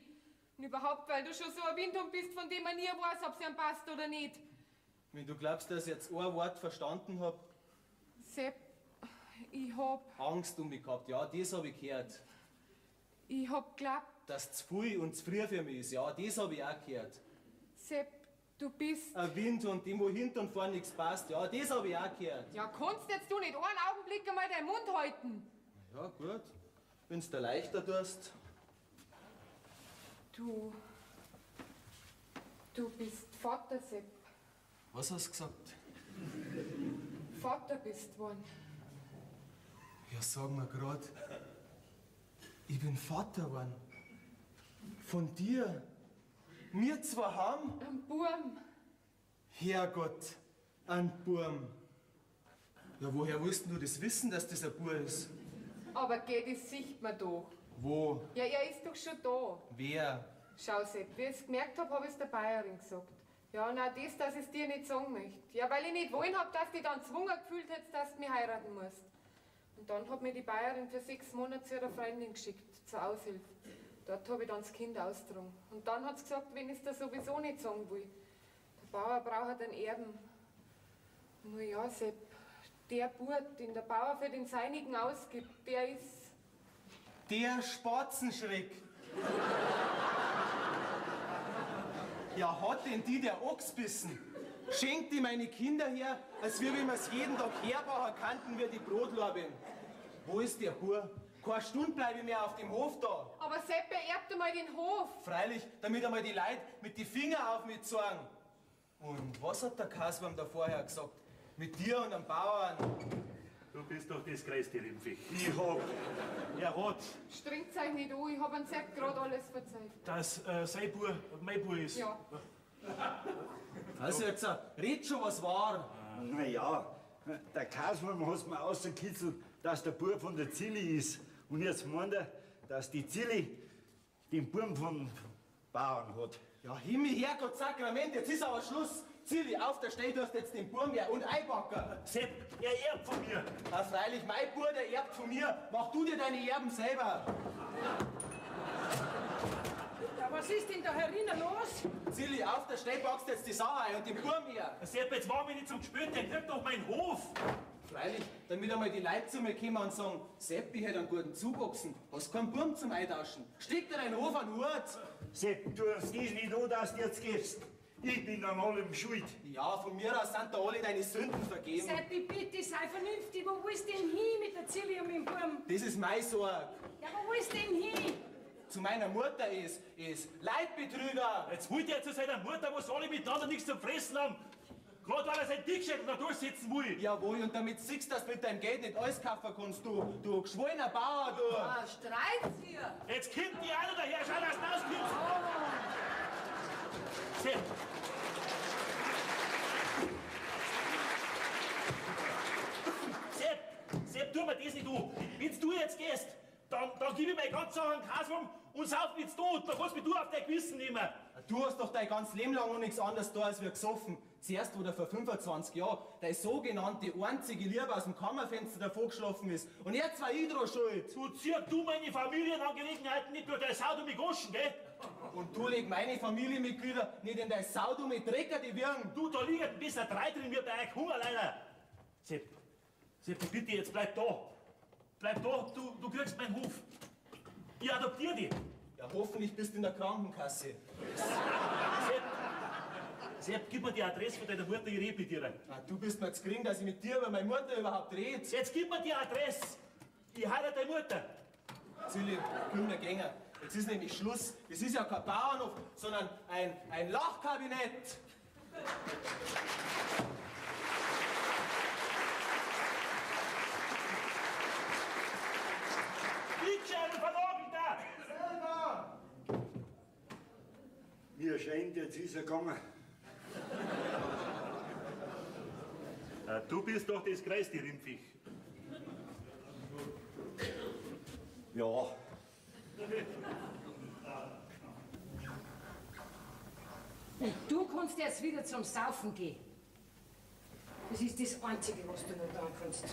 [SPEAKER 3] Und überhaupt, weil du schon so ein Windhund bist, von dem man nie weiß, ob es ihm passt oder nicht.
[SPEAKER 4] Wenn du glaubst, dass ich jetzt ein Wort verstanden hab,
[SPEAKER 3] Sepp, ich hab
[SPEAKER 4] Angst um mich gehabt. Ja, das hab ich gehört.
[SPEAKER 3] geglaubt,
[SPEAKER 4] Dass es zu viel und zu früh für mich ist. Ja, das hab ich auch gehört.
[SPEAKER 3] Sepp, du bist...
[SPEAKER 4] Ein Windhund, dem wo hinten und vorne nichts passt. Ja, das hab ich auch gehört.
[SPEAKER 3] Ja, kannst jetzt du nicht einen Augenblick einmal deinen Mund halten?
[SPEAKER 4] Ja, gut. Wenn's dir leichter tust.
[SPEAKER 3] Du bist Vater, Sepp.
[SPEAKER 4] Was hast du gesagt?
[SPEAKER 3] Vater bist worden.
[SPEAKER 4] Ja, sag mir grad. Ich bin Vater geworden. Von dir. Wir zwei haben.
[SPEAKER 3] Ein Burm.
[SPEAKER 4] Herrgott, ein Burm. Ja, woher willst du das wissen, dass das ein Bur ist?
[SPEAKER 3] Aber geh, das sieht man doch.
[SPEAKER 4] Wo?
[SPEAKER 3] Ja, er ist doch schon da.
[SPEAKER 4] Wer?
[SPEAKER 3] Schau, Sepp, wie ich es gemerkt habe ich es der Bayerin gesagt. Ja, na das, dass ich es dir nicht sagen möchte. Ja, weil ich nicht wollen hab, dass du dich dann gezwungen gefühlt hättest, dass du mich heiraten musst. Und dann hat mir die Bayerin für 6 Monate zu ihrer Freundin geschickt, zur Aushilfe. Dort habe ich dann das Kind ausgetragen. Und dann hat sie gesagt, wenn ich es dir sowieso nicht sagen will. Der Bauer braucht einen Erben. Nur ja, Sepp, der Bub, den der Bauer für den Seinigen ausgibt, der ist...
[SPEAKER 4] Der Spatzenschreck. Ja, hat denn die der Ochs bissen? Schenkt die meine Kinder her, als wie wir es jeden Tag herbauen kannten wir die Brotlorbeeren. Wo ist der Bur? Keine Stunde bleibe ich mehr auf dem Hof da.
[SPEAKER 3] Aber Sepp, er erbt einmal den Hof.
[SPEAKER 4] Freilich, damit einmal die Leute mit die Finger auf mich zeigen. Und was hat der Kaswurm da vorher gesagt? Mit dir und dem Bauern?
[SPEAKER 5] Du bist doch das größte Rimpfig.
[SPEAKER 6] Ich hab.
[SPEAKER 5] Er hat,
[SPEAKER 3] Strengt euch nicht an, ich hab an Sepp gerade alles verzeiht.
[SPEAKER 5] dass sein Bub mein Bub ist.
[SPEAKER 3] Ja.
[SPEAKER 4] Also jetzt, red schon, was war.
[SPEAKER 6] Na ja, der Kaswurm hat's mir ausgekitzelt, dass der Bub von der Zilli ist. Und jetzt meint er, dass die Zilli den Burm vom Bauern hat.
[SPEAKER 4] Ja, Himmel, Herrgott, Sakrament, jetzt ist aber Schluss. Zilli, auf der Stelle, du hast jetzt den Burm her und Eibacker.
[SPEAKER 5] Sepp, er erbt von mir.
[SPEAKER 4] Ja, freilich, mein Bur, der erbt von mir. Mach du dir deine Erben selber.
[SPEAKER 1] Ja, was ist denn da herinnen los?
[SPEAKER 4] Zilli, auf der Stelle packst du jetzt die Sau ein und den Burm her.
[SPEAKER 5] Sepp, jetzt war mich nicht zum Gespürt, der kriegt doch meinen Hof.
[SPEAKER 4] Freilich, damit einmal die Leute zu mir kommen und sagen, Sepp, ich hätte einen guten Zuwachsen. Hast keinen Burm zum Eintauschen. Steck dir deinen Hof an den Hut.
[SPEAKER 6] Sepp, du hast das nicht an, dass du jetzt gehst. Ich bin an allem schuld.
[SPEAKER 4] Ja, von mir aus sind da alle deine Sünden vergeben.
[SPEAKER 1] Seppi, bitte, sei vernünftig. Wo willst du denn hin mit der Zilli und mit dem Burm?
[SPEAKER 4] Das ist meine Sorge.
[SPEAKER 1] Ja, wo willst du denn hin?
[SPEAKER 4] Zu meiner Mutter ist Leitbetrüger.
[SPEAKER 5] Jetzt holt er zu seiner Mutter, wo alle miteinander nichts zu fressen haben. Gerade weil er sein Dickschädel da durchsetzen will.
[SPEAKER 4] Jawohl, und damit siehst du, dass du mit deinem Geld nicht alles kaufen kannst, du geschwollener Bauer, du.
[SPEAKER 2] Ah, streit's hier.
[SPEAKER 5] Jetzt kommt die alle daher, schau, dass du rauskommst. Sepp. Sepp, tu mir das nicht an. Wenn du jetzt gehst, dann gib ich meine ganze Sache an Kaswurm und sauf mich tot. Da kannst mich du auf dein Gewissen nehmen.
[SPEAKER 4] Du hast doch dein ganzes Leben lang noch nichts anderes da als wir gesoffen. Zuerst, wo der vor 25 Jahren deine sogenannte einzige Liebe aus dem Kammerfenster davor geschlafen ist. Und jetzt war ich dran schuld.
[SPEAKER 5] Du ziehst du meine Familienangelegenheiten nicht durch deine Sau dumme Goschen, gell?
[SPEAKER 4] Und du leg meine Familienmitglieder nicht in deine saudumme Drecker, die wirren.
[SPEAKER 5] Du, da liegen besser 3 drin wie bei euch Hungerleiner. Sepp, bitte, jetzt bleib da. Bleib da, du kriegst meinen Hof. Ich adoptiere dich.
[SPEAKER 4] Ja, hoffentlich bist du in der Krankenkasse.
[SPEAKER 5] Sepp, gib mir die Adresse von deiner Mutter, ich rede mit ihr.
[SPEAKER 4] Du bist mir zu gering, dass ich mit dir über meine Mutter überhaupt rede.
[SPEAKER 5] Jetzt gib mir die Adresse. Ich heirate deine Mutter.
[SPEAKER 4] Silly, komm mir gänger. Jetzt ist nämlich Schluss. Das ist ja kein Bauernhof, sondern ein Lachkabinett.
[SPEAKER 5] Bittscheiben verlagert da!
[SPEAKER 4] Selber!
[SPEAKER 6] Mir scheint, jetzt ist er gegangen.
[SPEAKER 5] Du bist doch das größte Rindviech.
[SPEAKER 6] Ja,
[SPEAKER 1] Und du kannst jetzt wieder zum Saufen gehen. Das ist das Einzige, was du noch tun kannst.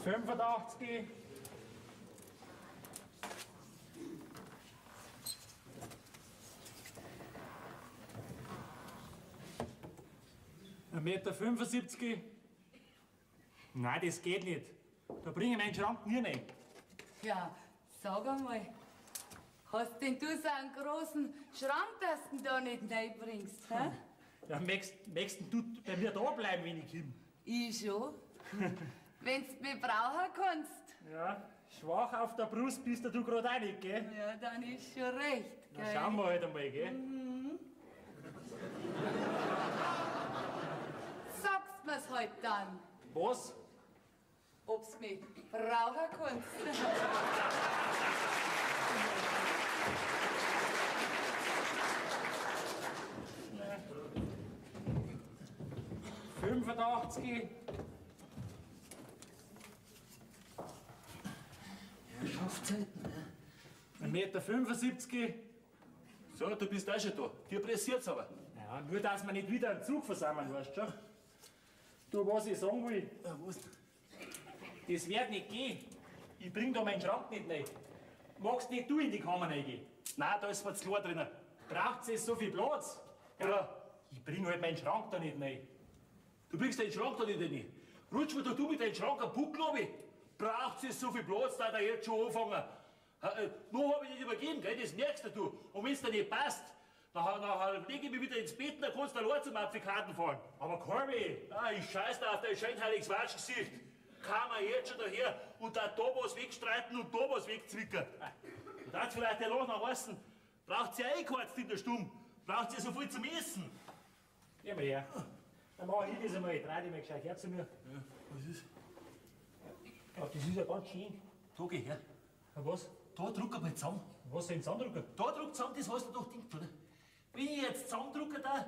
[SPEAKER 7] Fünfundachtzig. Meter 75. Nein, das geht nicht. Da bringe ich meinen Schrank nie rein.
[SPEAKER 2] Ja, sag einmal, hast denn du so einen großen Schrank, dass du ihn da nicht reinbringst, hä?
[SPEAKER 7] Ja, möchtest du bei mir da bleiben, wenn ich komme?
[SPEAKER 2] Ich schon. Wenn's mich brauchen kannst.
[SPEAKER 7] Ja, schwach auf der Brust bist du gerade auch nicht, gell?
[SPEAKER 2] Ja, dann ist schon recht,
[SPEAKER 7] Na,
[SPEAKER 2] gell?
[SPEAKER 7] schauen wir halt einmal, gell?
[SPEAKER 2] Sagst mir's halt dann,
[SPEAKER 7] Was?
[SPEAKER 2] ob's mich brauchen kannst.
[SPEAKER 7] 85.
[SPEAKER 4] Er schafft selten, ne?
[SPEAKER 7] 1,75 Meter.
[SPEAKER 5] So, du bist auch schon da. Dir pressiert's aber.
[SPEAKER 7] Ja, nur dass wir nicht wieder einen Zug versammeln, weißt du schon? Du, was ich sagen will,
[SPEAKER 5] Was?
[SPEAKER 7] das wird nicht gehen. Ich bring da meinen Schrank nicht rein. Magst nicht du in die Kammer reingehen?
[SPEAKER 5] Nein, da ist mir zu klar drinnen.
[SPEAKER 7] Braucht es so viel Platz?
[SPEAKER 5] Ja.
[SPEAKER 7] Ich bring halt meinen Schrank da nicht rein.
[SPEAKER 5] Du bringst deinen Schrank da nicht rein. Rutsch mir doch du mit deinem Schrank am Buckel runter. Braucht es so viel Platz, da jetzt schon anfangen. Noch hab ich nicht übergeben, gell? Das merkst du. Und wenn's dir nicht passt, nachher lege ich mich wieder ins Bett und dann kannst du allein zum Apfelkarten fahren.
[SPEAKER 7] Aber Corby,
[SPEAKER 5] Ah, ich scheiß da auf dein scheinheiliges Watschgesicht. Kam er jetzt schon daher und da was wegstreiten und da was wegzwicken. Und da vielleicht der Loch noch heißen, braucht ihr eingeharzt in der Stumm? Braucht ihr so viel zum Essen?
[SPEAKER 7] geh mal her. Dann mach ich das einmal, dreh dich mal gescheit her zu mir.
[SPEAKER 5] Ja, was ist?
[SPEAKER 7] Ja, das ist ja ganz schön.
[SPEAKER 5] Da geh her.
[SPEAKER 7] Ja, was?
[SPEAKER 5] Da drück mal zusammen.
[SPEAKER 7] Was soll ich zusammendrücken?
[SPEAKER 5] Da drückt zusammen, das hast du doch gedacht, oder? Wenn ich jetzt zusammendrücke da,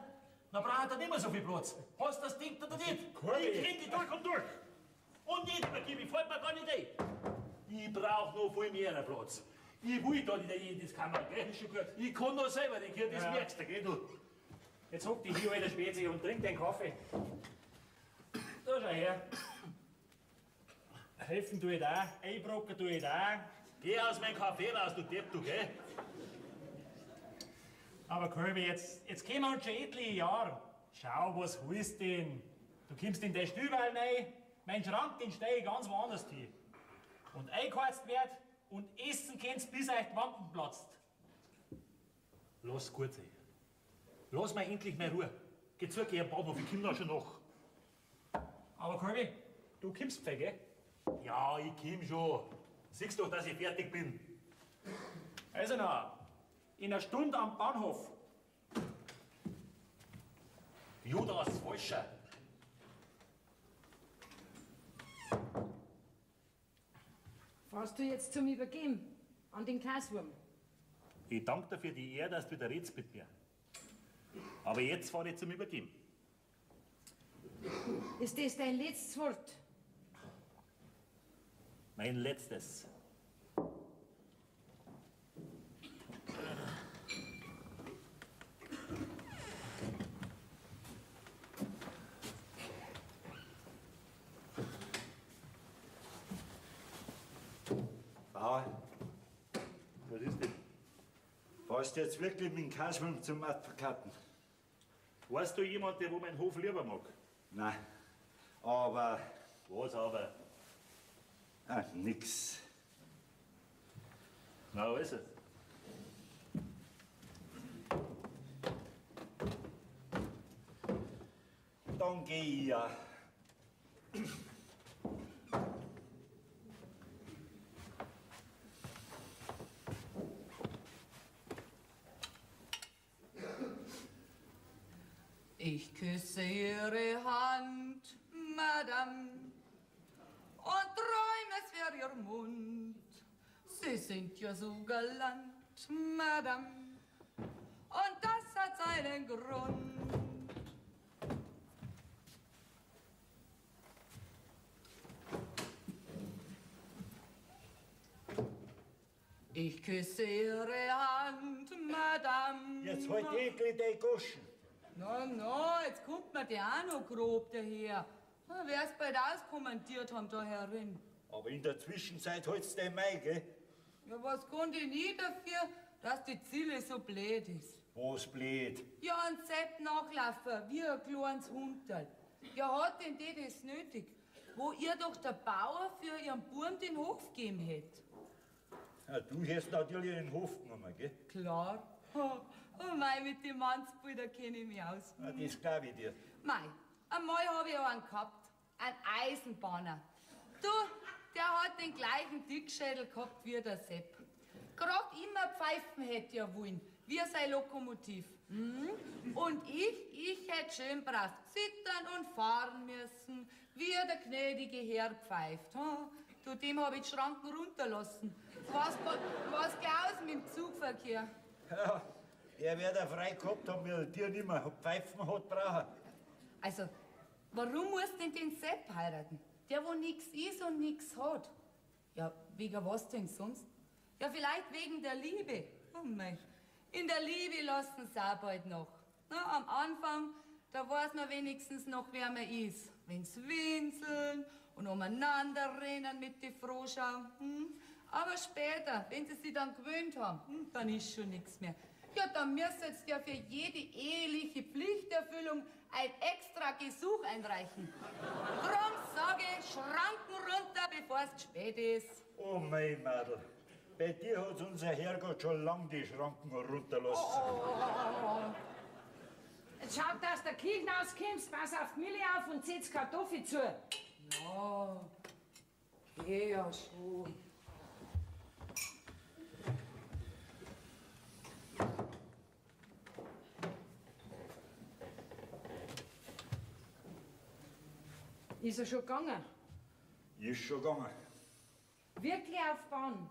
[SPEAKER 5] dann braucht er nicht mehr so viel Platz. Hast du das Ding oder nicht?
[SPEAKER 7] Corby.
[SPEAKER 5] Ich kenn die durch und durch. Und nicht übergeben, ich fällt mir gar nicht ein. Ich brauch noch viel mehr Platz. Ich will da nicht in das Kammer, gell?
[SPEAKER 7] Ist schon gut.
[SPEAKER 5] Ich kann noch selber nicht, gell? Das
[SPEAKER 7] Ja.
[SPEAKER 5] merkst du, gell? Du.
[SPEAKER 7] Jetzt hock dich hier, alter Spezi, und trink den Kaffee. Da schau her. Helfen tue ich da, einbrocken tue ich da.
[SPEAKER 5] Geh aus meinem Kaffee raus, du Depp, du, gell?
[SPEAKER 7] Aber Kirby, jetzt kommen wir uns schon etliche Jahre. Schau, was willst du denn? Du kommst in den Stübel rein, mein Schrank, den stell ich ganz woanders hin. Und eingeheizt wird und essen kannst, bis euch die Wampen platzt.
[SPEAKER 5] Lass gut sein. Lass mir endlich mal Ruhe. Geh zurück, geh am Bahnhof, ich komm da schon nach.
[SPEAKER 7] Aber Kolbi, du kommst gleich, gell?
[SPEAKER 5] Ja, ich komm schon. Siehst doch, dass ich fertig bin.
[SPEAKER 7] Also na, in einer Stunde am Bahnhof.
[SPEAKER 5] Judas, Falscher.
[SPEAKER 1] Fahrst du jetzt zum Übergeben an den Kaswurm?
[SPEAKER 5] Ich danke dir für die Ehre, dass du wieder redest mit mir. Aber jetzt fahre ich zum Übergeben.
[SPEAKER 1] Ist das dein letztes Wort?
[SPEAKER 5] Mein letztes.
[SPEAKER 6] Bauer,
[SPEAKER 5] Was ist denn?
[SPEAKER 6] fährst du jetzt wirklich mit dem Kaswurm zum Advokaten?
[SPEAKER 5] Weißt du jemanden, der wo meinen Hof lieber mag?
[SPEAKER 6] Nein, aber
[SPEAKER 5] Was aber?
[SPEAKER 6] nix.
[SPEAKER 5] Na, was ist es?
[SPEAKER 6] Dann geh ich ja.
[SPEAKER 2] Ich küsse Ihre Hand, Madame, und träume, es wäre Ihr Mund. Sie sind ja so galant, Madame, und das hat seinen Grund. Ich küsse Ihre Hand, Madame.
[SPEAKER 6] Jetzt halt eklig deine Goschen.
[SPEAKER 2] Na, jetzt kommt mir der auch noch grob daher. Wer es bald auskommandiert haben da herin.
[SPEAKER 6] Aber in der Zwischenzeit hältst du dein Mai, gell?
[SPEAKER 2] Ja, was kann ich nie dafür, dass die Ziele so blöd ist?
[SPEAKER 6] Was blöd.
[SPEAKER 2] Ja, ein Sepp nachlaufen, wie ein kleines Hunterl. Ja, hat denn die das nötig? Wo ihr doch der Bauer für ihren Buben den Hof gegeben hätt.
[SPEAKER 6] Ja, du hast natürlich den Hof genommen, gell?
[SPEAKER 2] Klar. Oh mei, mit den Mannsbrüdern kenne ich mich aus.
[SPEAKER 6] Ja, das glaub ich dir.
[SPEAKER 2] Mei, einmal habe ich auch einen gehabt. Einen Eisenbahner. Du, der hat den gleichen Dickschädel gehabt wie der Sepp. Grad immer pfeifen hätte er wollen, wie sein Lokomotiv. Und ich hätte schön brav zittern und fahren müssen, wie der gnädige Herr pfeift. Du, dem habe ich die Schranken runterlassen. Was aus mit dem Zugverkehr?
[SPEAKER 6] Ja, er wird er frei gehabt haben, weil dir nicht mehr pfeifen hat brauchen.
[SPEAKER 2] Also, warum muss denn den Sepp heiraten? Der, wo nix ist und nix hat. Ja, wegen was denn sonst? Ja, vielleicht wegen der Liebe. Oh mein, in der Liebe lassen sie auch bald noch. Na, am Anfang, da weiß man wenigstens noch, wer man ist. Wenn's winseln und umeinander rennen mit die Frohschau. Aber später, wenn sie sich dann gewöhnt haben, dann ist schon nichts mehr. Ja, dann müsst ihr ja für jede eheliche Pflichterfüllung ein extra Gesuch einreichen. Drum sage ich, Schranken runter, bevor es spät ist.
[SPEAKER 6] Oh mein Mädel, bei dir hat unser Herrgott schon lang die Schranken runterlassen.
[SPEAKER 1] Jetzt schau, dass der Kirchen auskommst, pass auf die Milch auf und setz Kartoffel zu.
[SPEAKER 2] Ja, geh ja schon.
[SPEAKER 1] Ist er schon gegangen?
[SPEAKER 6] Ist schon gegangen.
[SPEAKER 1] Wirklich auf Bahn?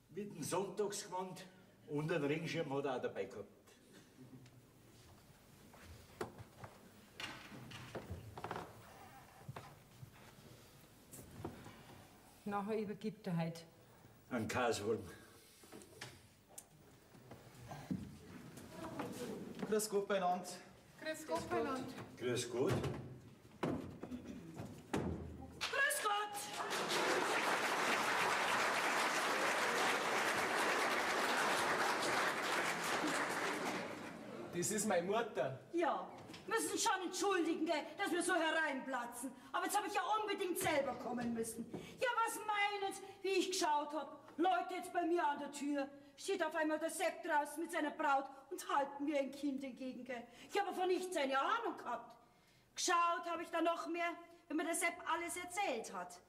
[SPEAKER 6] Mit dem Sonntagsgewand und einen Regenschirm hat er auch dabei gehabt.
[SPEAKER 1] Nachher übergibt er halt.
[SPEAKER 6] Ein Kaswurm.
[SPEAKER 4] Grüß Gott beieinander.
[SPEAKER 3] Grüß Gott, beieinander.
[SPEAKER 6] Grüß Gott.
[SPEAKER 1] Grüß Gott!
[SPEAKER 4] Das ist meine Mutter.
[SPEAKER 8] Ja, müssen schon entschuldigen, gell, dass wir so hereinplatzen. Aber jetzt habe ich ja unbedingt selber kommen müssen. Ja, was meinen Sie, wie ich geschaut hab? Leute jetzt bei mir an der Tür. Steht auf einmal der Sepp draußen mit seiner Braut und halten mir ein Kind entgegen, gell? Ich habe von nichts eine Ahnung gehabt. Geschaut habe ich dann noch mehr, wenn mir der Sepp alles erzählt hat.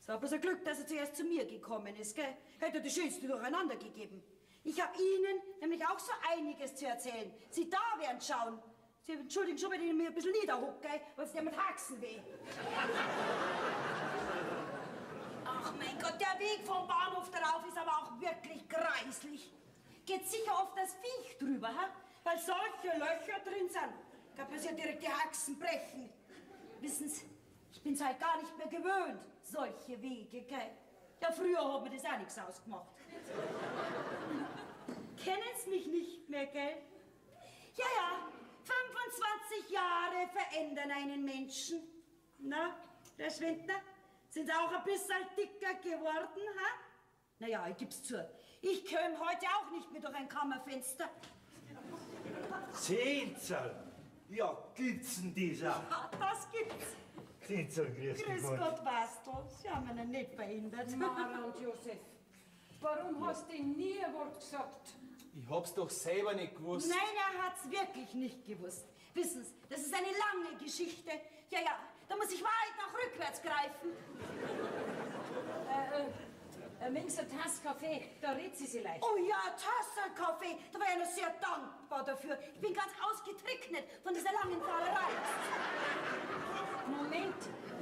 [SPEAKER 8] Es war bloß ein Glück, dass er zuerst zu mir gekommen ist, gell? Hätte das Schönste durcheinander gegeben. Ich habe Ihnen nämlich auch so einiges zu erzählen. Sie da werden schauen. Sie entschuldigen schon, wenn ich mir ein bisschen niederhuck, gell? Weil es dir mit Haxen weh. Ach mein Gott, der Weg vom Bahnhof darauf ist aber auch wirklich greislich. Geht sicher oft das Viech drüber, ha? Weil solche Löcher drin sind. Da passiert direkt die Haxen brechen. Wissen Sie, ich bin's halt gar nicht mehr gewöhnt, solche Wege, gell? Ja, früher hat mir das auch nichts ausgemacht. Kennen Sie mich nicht mehr, gell? Ja, ja, 25 Jahre verändern einen Menschen. Na, der Schwindner? Sind Sie auch ein bisschen dicker geworden, ha? Naja, ich geb's zu. Ich käme heute auch nicht mehr durch ein Kammerfenster.
[SPEAKER 6] Zehnzel? Ja, gibt's denn das auch?
[SPEAKER 8] Ja, das gibt's.
[SPEAKER 6] Zehnzel, grüß
[SPEAKER 8] Grüß Gott, weißt du, Sie haben mich nicht behindert.
[SPEAKER 1] Mara und Josef, warum hast du nie ein Wort gesagt?
[SPEAKER 4] Ich hab's doch selber nicht gewusst.
[SPEAKER 8] Nein, er hat's wirklich nicht gewusst. Wissen Sie, das ist eine lange Geschichte. Ja, ja, da muss ich weit nach rückwärts greifen.
[SPEAKER 1] Mings eine Tasse Kaffee, da redet sie leicht.
[SPEAKER 8] Oh ja, Tasse Kaffee, da war ich noch sehr dankbar dafür. Ich bin ganz ausgetrocknet von dieser langen Fahrerei.
[SPEAKER 1] Moment,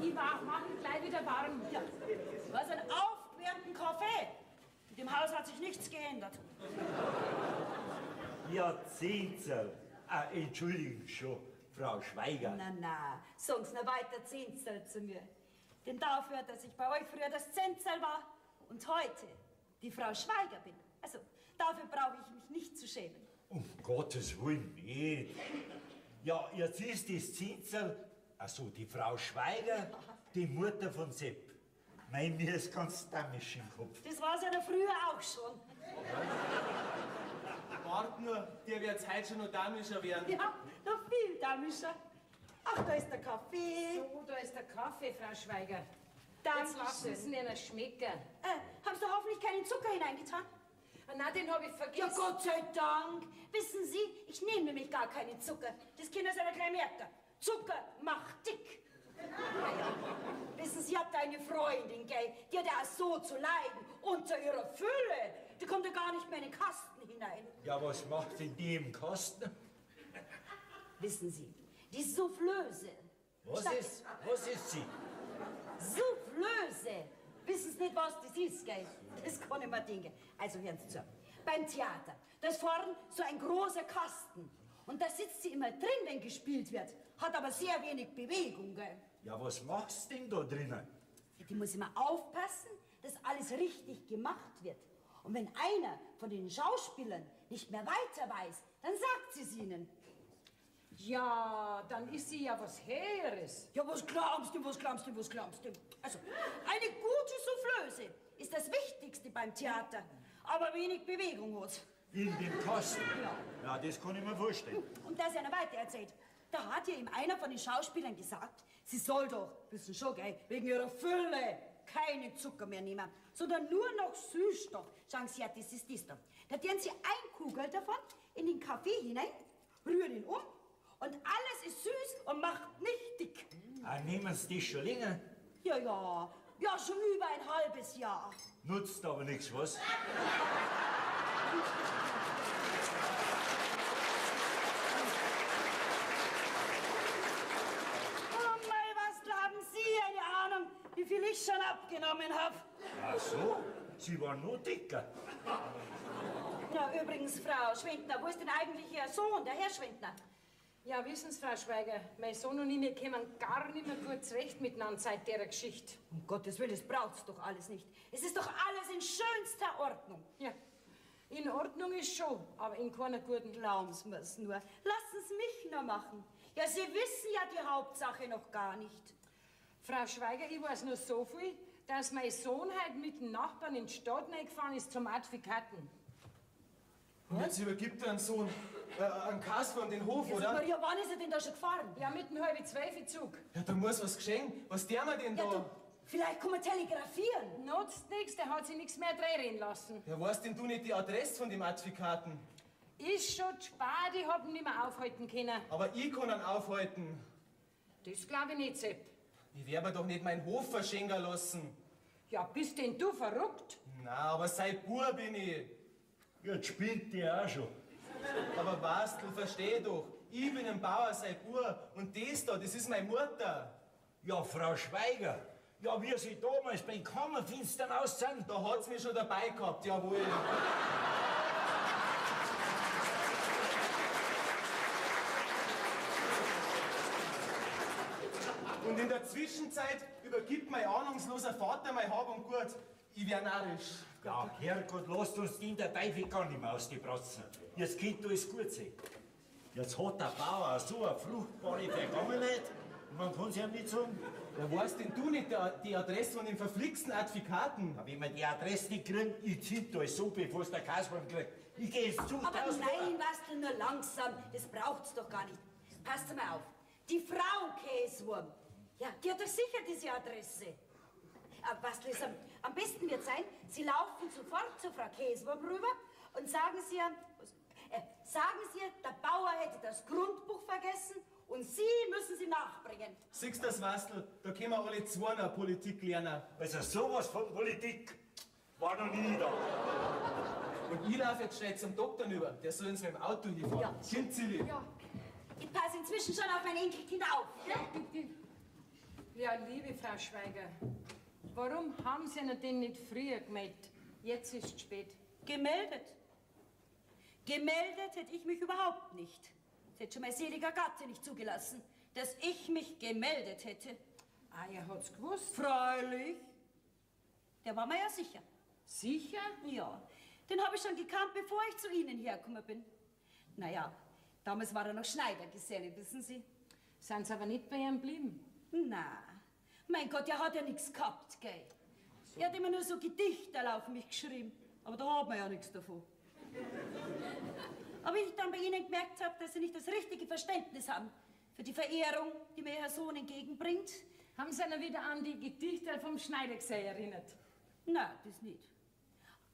[SPEAKER 1] ich mach ihn gleich wieder warm.
[SPEAKER 8] Ja, was ein aufgewärmten Kaffee. In dem Haus hat sich nichts geändert.
[SPEAKER 6] Ja, Zehnzel. Entschuldigen schon, Frau Schweiger.
[SPEAKER 8] Na, sagen Sie noch weiter Zehntel zu mir. Denn dafür, dass ich bei euch früher das Zenzel war und heute die Frau Schweiger bin. Also, dafür brauche ich mich nicht zu schämen.
[SPEAKER 6] Um Gottes Willen nicht. Ja, jetzt ist das Zehnzel, also die Frau Schweiger, die Mutter von Sepp. Mir ist ganz damisch im Kopf.
[SPEAKER 8] Das war ja früher auch schon.
[SPEAKER 4] Wart nur, der wird's heute schon noch damischer werden.
[SPEAKER 8] Ja, noch viel damischer. Ach, da ist der Kaffee.
[SPEAKER 1] So, da ist der Kaffee, Frau Schweiger.
[SPEAKER 8] Dankeschön.
[SPEAKER 1] Jetzt lassen Sie ihn schmecken.
[SPEAKER 8] Haben Sie da hoffentlich keinen Zucker hineingetan?
[SPEAKER 1] Nein, den habe ich vergessen.
[SPEAKER 8] Ja, Gott sei Dank. Wissen Sie, ich nehme nämlich gar keinen Zucker. Das Kinder sind ja gleich merken. Zucker macht dick. Naja, wissen Sie, ich hab da eine Freundin, gell? Die hat ja auch so zu leiden. Unter ihrer Fülle. Die kommt ja gar nicht mehr in den Kasten hinein.
[SPEAKER 6] Ja, was macht denn die im Kasten?
[SPEAKER 8] Wissen Sie, die Soufflöse.
[SPEAKER 6] Was ist sie?
[SPEAKER 8] Soufflöse. Wissen Sie nicht, was das ist, gell? Das kann ich mir denken. Also hören Sie zu. Beim Theater, da ist vorn so ein großer Kasten. Und da sitzt sie immer drin, wenn gespielt wird. Hat aber sehr wenig Bewegung, gell?
[SPEAKER 6] Ja, was machst denn da drinnen?
[SPEAKER 8] Die muss immer aufpassen, dass alles richtig gemacht wird. Und wenn einer von den Schauspielern nicht mehr weiter weiß, dann sagt sie es ihnen.
[SPEAKER 1] Ja, dann ist sie ja was Heeres.
[SPEAKER 8] Ja, was glaubst du? Also, eine gute Soufflöse ist das Wichtigste beim Theater, aber wenig Bewegung hat.
[SPEAKER 6] In dem Kasten? Ja, das kann ich mir vorstellen.
[SPEAKER 8] Und dass er noch weiter erzählt, da hat ja ihm einer von den Schauspielern gesagt, sie soll doch, wissen schon, gell, wegen ihrer Fülle keinen Zucker mehr nehmen, sondern nur noch Süßstoff. Schauen Sie, ja, das ist das da. Da tun Sie ein Kugel davon in den Kaffee hinein, rühren ihn um und alles ist süß und macht nicht dick.
[SPEAKER 6] Nehmen Sie das schon länger?
[SPEAKER 8] Ja, schon über ein halbes Jahr.
[SPEAKER 6] Nutzt aber nichts, was?
[SPEAKER 8] Oh mei, was glauben Sie, eine Ahnung, wie viel ich schon abgenommen habe?
[SPEAKER 6] Ach so, Sie waren nur dicker.
[SPEAKER 8] Ja, übrigens, Frau Schwindner, wo ist denn eigentlich Ihr Sohn, der Herr Schwindner?
[SPEAKER 1] Ja, wissen Sie, Frau Schweiger, mein Sohn und ich, wir kommen gar nicht mehr gut zurecht miteinander seit der Geschichte.
[SPEAKER 8] Um Gottes Willen, das braucht's doch alles nicht. Es ist doch alles in schönster Ordnung.
[SPEAKER 1] Ja, in Ordnung ist schon, aber in keiner guten.
[SPEAKER 8] Glauben Sie mir's nur. Lassen Sie mich nur machen. Ja, Sie wissen ja die Hauptsache noch gar nicht.
[SPEAKER 1] Frau Schweiger, ich weiß nur so viel, dass mein Sohn heute mit dem Nachbarn in die Stadt gefahren ist zum Advokaten.
[SPEAKER 4] Und jetzt übergibt er einen Sohn, einen Kasper an den Hof, oder?
[SPEAKER 8] Ja, wann ist er denn da schon gefahren?
[SPEAKER 1] Ja, mit dem halben 12 Zug.
[SPEAKER 4] Ja, da muss was geschehen. Was der mir denn
[SPEAKER 8] Ja,
[SPEAKER 4] da?
[SPEAKER 8] du, Vielleicht kann man telegrafieren.
[SPEAKER 1] Nutzt nichts, der hat sich nichts mehr drehen lassen.
[SPEAKER 4] Ja, weißt denn du nicht die Adresse von dem Advokaten?
[SPEAKER 1] Ist schon zu spät, ich hab ihn nicht mehr aufhalten können.
[SPEAKER 4] Aber ich kann ihn aufhalten.
[SPEAKER 1] Das glaube ich nicht, Sepp.
[SPEAKER 4] Ich werde mir doch nicht meinen Hof verschenken lassen.
[SPEAKER 1] Ja, bist denn du verrückt?
[SPEAKER 4] Na, aber sein Bub bin ich.
[SPEAKER 6] Jetzt spinnt die auch schon.
[SPEAKER 4] Aber weißt du, versteh doch. Ich bin ein Bauer, sein Bub. Und das ist meine Mutter.
[SPEAKER 6] Ja, Frau Schweiger. Ja, wie sie damals beim Kammerfinstern aus sind.
[SPEAKER 4] Da hat's mich schon dabei gehabt, jawohl. Und in der Zwischenzeit übergibt mein ahnungsloser Vater mein Hab und Gut. Ich wär narrisch.
[SPEAKER 6] Ja, Herrgott, lasst uns den der Teufel gar nicht mehr aus die Bratzen. Jetzt könnte alles gut sein. Jetzt hat der Bauer so eine fruchtbare Vergangenheit, und man kann es ihm nicht sagen.
[SPEAKER 4] Ja, weißt denn du nicht die Adresse von dem verflixten Advokaten?
[SPEAKER 6] Aber wenn wir die Adresse nicht kriegen, ich zieh da so, bevor es der Kasperl kriegt. Ich geh jetzt zu.
[SPEAKER 8] Aber nein, was du nur langsam, das braucht's doch gar nicht. Passt mal auf. Die Frau Käswurm, ja, die hat doch sicher diese Adresse. Aber was, Lisa, am besten wird sein, Sie laufen sofort zu Frau Käswurm rüber und sagen Sie ihr, der Bauer hätte das Grundbuch vergessen und Sie müssen sie nachbringen.
[SPEAKER 4] Siehst du das, Wastel? Da können wir alle zwei noch Politik lernen.
[SPEAKER 6] Also sowas von Politik war noch nie da.
[SPEAKER 4] Und ich laufe jetzt schnell zum Doktor rüber. Der soll uns mit dem Auto hinfahren.
[SPEAKER 8] Ja.
[SPEAKER 4] Kind, Silly.
[SPEAKER 8] Ja. Ich passe inzwischen schon auf mein Enkelkind auf. Ja?
[SPEAKER 1] Ja, liebe Frau Schweiger, warum haben Sie ihn denn nicht früher gemeldet? Jetzt ist es spät.
[SPEAKER 8] Gemeldet? Gemeldet hätte ich mich überhaupt nicht. Das hätte schon mein seliger Gatte nicht zugelassen, dass ich mich gemeldet hätte.
[SPEAKER 1] Ah, er hat's gewusst.
[SPEAKER 8] Freilich. Der war mir ja sicher.
[SPEAKER 1] Sicher?
[SPEAKER 8] Ja, den habe ich schon gekannt, bevor ich zu Ihnen hergekommen bin. Naja, damals war er noch Schneidergeselle, wissen Sie.
[SPEAKER 1] Sind Sie aber nicht bei ihm geblieben?
[SPEAKER 8] Na, mein Gott, der hat ja nichts gehabt, gell? Er hat immer nur so Gedichte auf mich geschrieben. Aber da hat man ja nichts davon. Aber ich dann bei Ihnen gemerkt habe, dass Sie nicht das richtige Verständnis haben für die Verehrung, die mir Ihr Sohn entgegenbringt.
[SPEAKER 1] Haben Sie ihn wieder an die Gedichte vom Schneidergesell erinnert?
[SPEAKER 8] Na, das nicht.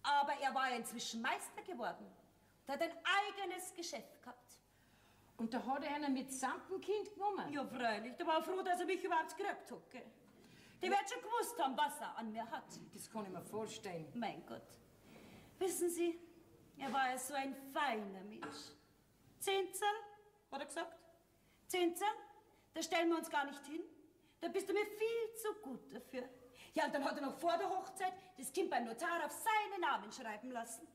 [SPEAKER 8] Aber er war ja inzwischen Meister geworden und hat ein eigenes Geschäft gehabt.
[SPEAKER 1] Und da hat er einen mitsamt dem Kind genommen?
[SPEAKER 8] Ja, freilich. Der war froh, dass er mich überhaupt gekriegt hat, gell? Die wird schon gewusst haben, was er an mir hat.
[SPEAKER 1] Das kann ich mir vorstellen.
[SPEAKER 8] Mein Gott. Wissen Sie, er war ja so ein feiner Mensch. 10 Zoll, hat er gesagt. 10 Zoll, da stellen wir uns gar nicht hin. Da bist du mir viel zu gut dafür. Ja, und dann hat er noch vor der Hochzeit das Kind beim Notar auf seinen Namen schreiben lassen.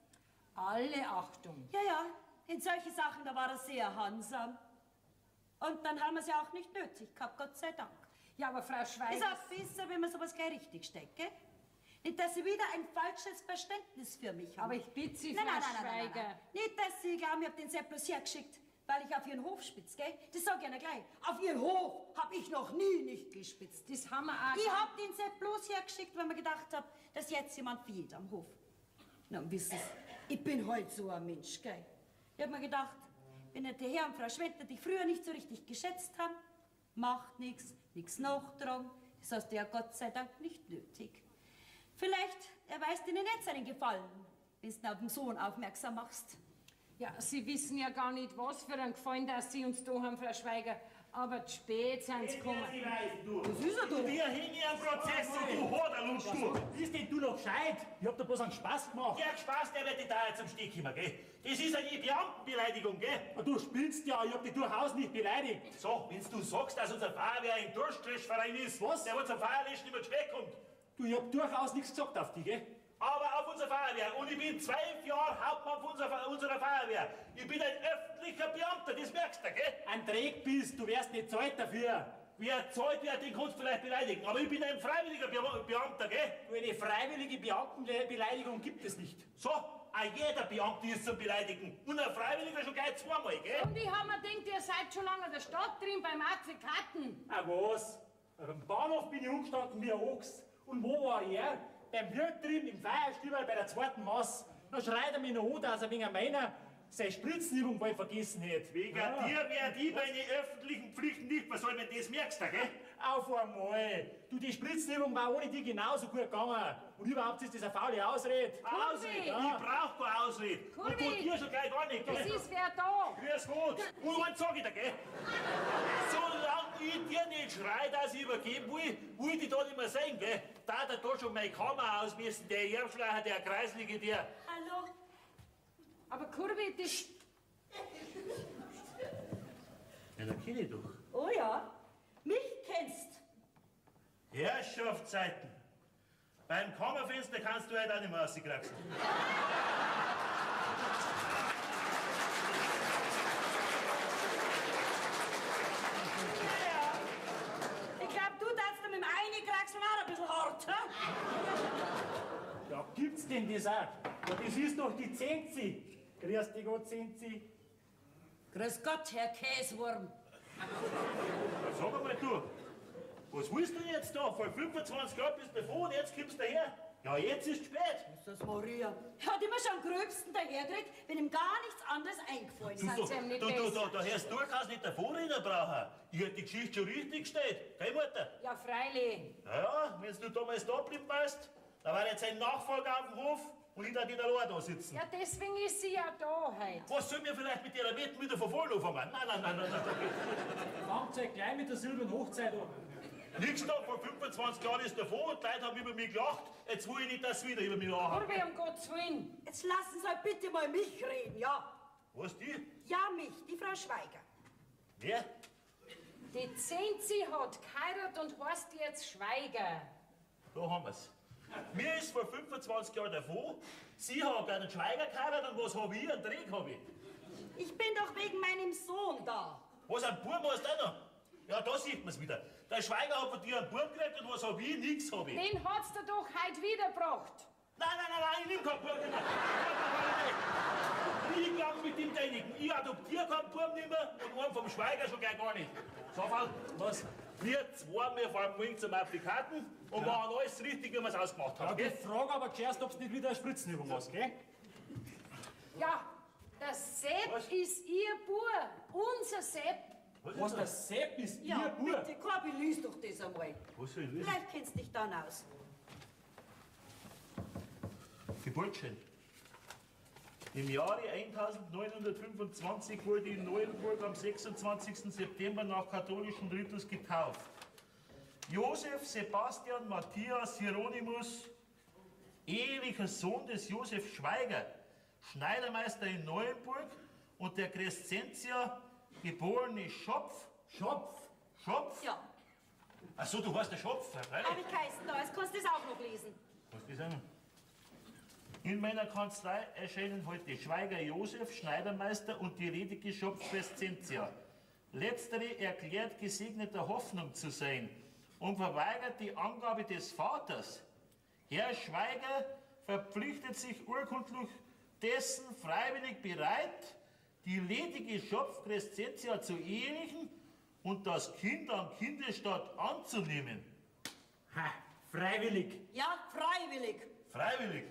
[SPEAKER 1] Alle Achtung.
[SPEAKER 8] Ja, ja, in solche Sachen, da war er sehr handsam. Und dann haben wir es ja auch nicht nötig gehabt, Gott sei Dank.
[SPEAKER 1] Ja, aber Frau
[SPEAKER 8] Ist
[SPEAKER 1] Schweiger...
[SPEAKER 8] auch besser, wenn man sowas gleich richtig steckt, gell? Nicht, dass Sie wieder ein falsches Verständnis für mich haben.
[SPEAKER 1] Aber ich bitte Sie,
[SPEAKER 8] Nein,
[SPEAKER 1] Frau
[SPEAKER 8] nein, nein, nein, nein,
[SPEAKER 1] Schweiger.
[SPEAKER 8] nein. Nicht, dass Sie glauben, ich hab den Sepp bloß hergeschickt, weil ich auf Ihren Hof spitz, gell? Das sag ich Ihnen gleich. Auf Ihren Hof hab ich noch nie nicht gespitzt.
[SPEAKER 1] Das haben wir auch...
[SPEAKER 8] Ich hab den Sepp bloß hergeschickt, weil mir gedacht hab, dass jetzt jemand fehlt am Hof. Na, und wissen Sie, ich bin halt so ein Mensch, gell? Ich hab mir gedacht, wenn der Herr und Frau Schwenter dich früher nicht so richtig geschätzt haben, macht nichts nachtragen. Das hast du ja Gott sei Dank nicht nötig. Vielleicht erweist ihnen nicht seinen Gefallen, wenn du auf den Sohn aufmerksam machst.
[SPEAKER 1] Ja, Sie wissen ja gar nicht, was für einen Gefallen, dass Sie uns da haben, Frau Schweiger. Aber zu spät sind Sie gekommen.
[SPEAKER 5] Das ist er doch. Wir hängen am Prozess und du Hoderlutsch, du.
[SPEAKER 7] Bist denn du noch gescheit? Ich hab da bloß einen Spaß gemacht.
[SPEAKER 5] Der Spaß, der wird dich da jetzt am Stich kommen, gell? Das ist eine Beamtenbeleidigung, gell?
[SPEAKER 7] Du spielst ja, ich hab dich durchaus nicht beleidigt.
[SPEAKER 5] So, wenn du sagst, dass unser Feuerwehr ein Durchstreschverein ist,
[SPEAKER 7] Was?
[SPEAKER 5] der zum Feierlöschen nicht mehr zu spät kommt.
[SPEAKER 7] Du, ich hab durchaus nichts gesagt auf dich, gell?
[SPEAKER 5] Aber auf unsere Feuerwehr. Und ich bin 12 Jahre Hauptmann von unserer Feuerwehr. Ich bin ein öffentlicher Beamter, das merkst du, gell?
[SPEAKER 7] Ein Dreck bist, du wärst nicht zahlt dafür.
[SPEAKER 5] Wer zahlt, wer den kannst du vielleicht beleidigen. Aber ich bin ein freiwilliger Beamter, gell?
[SPEAKER 7] Du, eine freiwillige Beamtenbeleidigung gibt es nicht.
[SPEAKER 5] So, auch jeder Beamte ist zum Beleidigen. Und ein Freiwilliger schon gleich zweimal, gell?
[SPEAKER 1] Und ich hab mir gedacht, ihr seid schon lange in der Stadt drin beim Advokaten.
[SPEAKER 7] Ah, was? Am Bahnhof bin ich umgestanden wie ein Ochs. Und wo war er? Beim Wirt drin, im Feierstüberl bei der zweiten Maß. Dann schreit er mich noch an, dass er wegen meiner seine Spritzenübung bald vergessen hätte.
[SPEAKER 5] Wegen dir werd ich meine öffentlichen Pflichten nicht versäumen, das merkst du, gell?
[SPEAKER 7] auf einmal. Du, die Spritzübung war ohne die genauso gut gegangen. Und überhaupt ist das eine faule Ausrede.
[SPEAKER 5] Ausrede? Ich brauch keine Ausrede. Und du dir schon gleich gar nicht, gell?
[SPEAKER 1] Es ist wer da.
[SPEAKER 5] Grüß Gott. Und eins sag ich dir, gell? Solange ich dir nicht schrei, dass ich übergeben will ich dich da nicht mehr sehen, gell? Da schon meine Kammer ausmessen, der Erbschleicher, der Kreislige, der...
[SPEAKER 8] Hallo?
[SPEAKER 1] Aber Kurbi, das...
[SPEAKER 5] Ja, da kenn ich doch.
[SPEAKER 8] Oh ja, mich kennst.
[SPEAKER 5] Herrschaftszeiten. Beim Kammerfenster kannst du halt auch nicht mehr rauskraxeln.
[SPEAKER 8] Ich glaub, du darfst mit dem Einkraxeln auch ein bisschen hart, hä?
[SPEAKER 7] Ja, gibt's denn das auch? Ja, das ist doch die Zenzi. Grüß dich Gott, Zenzi.
[SPEAKER 8] Grüß Gott, Herr Käsewurm.
[SPEAKER 5] Sag einmal du, was willst du jetzt da? Vor 25 Jahren bist du davon und jetzt kommst du daher. Ja, jetzt ist spät.
[SPEAKER 8] Jesus Maria. Er hat immer schon am gröbsten dahergekriegt, wenn ihm gar nichts anderes eingefallen ist.
[SPEAKER 5] Da hörst du durchaus nicht davon reden brauchen. Ich hätte die Geschichte schon richtig gestellt. Gell, Mutter?
[SPEAKER 1] Ja, freilich.
[SPEAKER 5] Ja, wenn du damals da bleiben warst, dann war jetzt ein Nachfolger auf dem Hof und ich darf in der Lohr da sitzen.
[SPEAKER 1] Ja, deswegen ist sie ja da heute.
[SPEAKER 5] Was soll mir vielleicht mit ihrer Wetten wieder von vorne anfangen? Nein.
[SPEAKER 7] Fangt euch gleich mit der silbernen Hochzeit an.
[SPEAKER 5] Nichts da, vor 25 Jahren ist davon und die Leute haben über mich gelacht. Jetzt will ich nicht, dass sie wieder über mich lachen.
[SPEAKER 1] Kurbi, um Gottes Willen.
[SPEAKER 8] Jetzt lassen Sie halt bitte mal mich reden, ja?
[SPEAKER 5] Was, die?
[SPEAKER 8] Ja, mich, die Frau Schweiger.
[SPEAKER 5] Wer?
[SPEAKER 1] Die Zenzi hat geheiratet und heißt jetzt Schweiger.
[SPEAKER 5] Da haben wir's. Mir ist vor 25 Jahren davon, sie hat einen Schweiger geheiratet und was hab ich? Einen Dreck hab ich.
[SPEAKER 8] Ich bin doch wegen meinem Sohn da.
[SPEAKER 5] Was, ein Buben hast du auch noch? Ja, da sieht man's wieder. Der Schweiger hat von dir einen Buben gekriegt und was hab ich? Nix hab ich.
[SPEAKER 1] Den hat's dir doch heute wiedergebracht.
[SPEAKER 5] Nein, ich nehm keinen Buben mehr. Ich glaub mit dem Techniken. Ich adoptiere keinen Buben nicht mehr und einen vom Schweiger schon gar nicht. So, was? Wir zwei, wir fahren morgen zum Applikaten und machen alles richtig, wie wir es ausgemacht
[SPEAKER 7] Ja,
[SPEAKER 5] haben.
[SPEAKER 7] die
[SPEAKER 5] Gell?
[SPEAKER 7] Frage aber zuerst, ob du nicht wieder eine Spritzenübung hast, gell?
[SPEAKER 1] Ja, der Sepp
[SPEAKER 5] Was?
[SPEAKER 1] ist ihr Bub. Unser Sepp.
[SPEAKER 7] Was, der Sepp ist
[SPEAKER 8] Ja,
[SPEAKER 7] ihr Bub?
[SPEAKER 8] bitte, Korbi, lies doch das einmal.
[SPEAKER 5] Was soll ich wissen?
[SPEAKER 8] Vielleicht kennst du dich dann aus.
[SPEAKER 5] Geburtsschein. Im Jahre 1925 wurde in Neuenburg am 26. September nach katholischen Ritus getauft. Josef Sebastian Matthias Hieronymus, ehelicher Sohn des Josef Schweiger, Schneidermeister in Neuenburg und der Crescentia, geborene Schopf. Schopf?
[SPEAKER 8] Ja,
[SPEAKER 5] Achso, du warst der Schopf, freilich.
[SPEAKER 8] habe ich geheißen, da jetzt kannst du das auch noch lesen.
[SPEAKER 5] Was ist das denn? In meiner Kanzlei erscheinen heute Schweiger Josef, Schneidermeister und die redige Schopf Crescentia. Letztere erklärt gesegneter Hoffnung zu sein und verweigert die Angabe des Vaters. Herr Schweiger verpflichtet sich urkundlich dessen freiwillig bereit, die ledige Schopf Crescentia zu ehelichen und das Kind am Kindesstaat anzunehmen.
[SPEAKER 7] Ha, freiwillig.
[SPEAKER 8] Ja, freiwillig.
[SPEAKER 5] Freiwillig?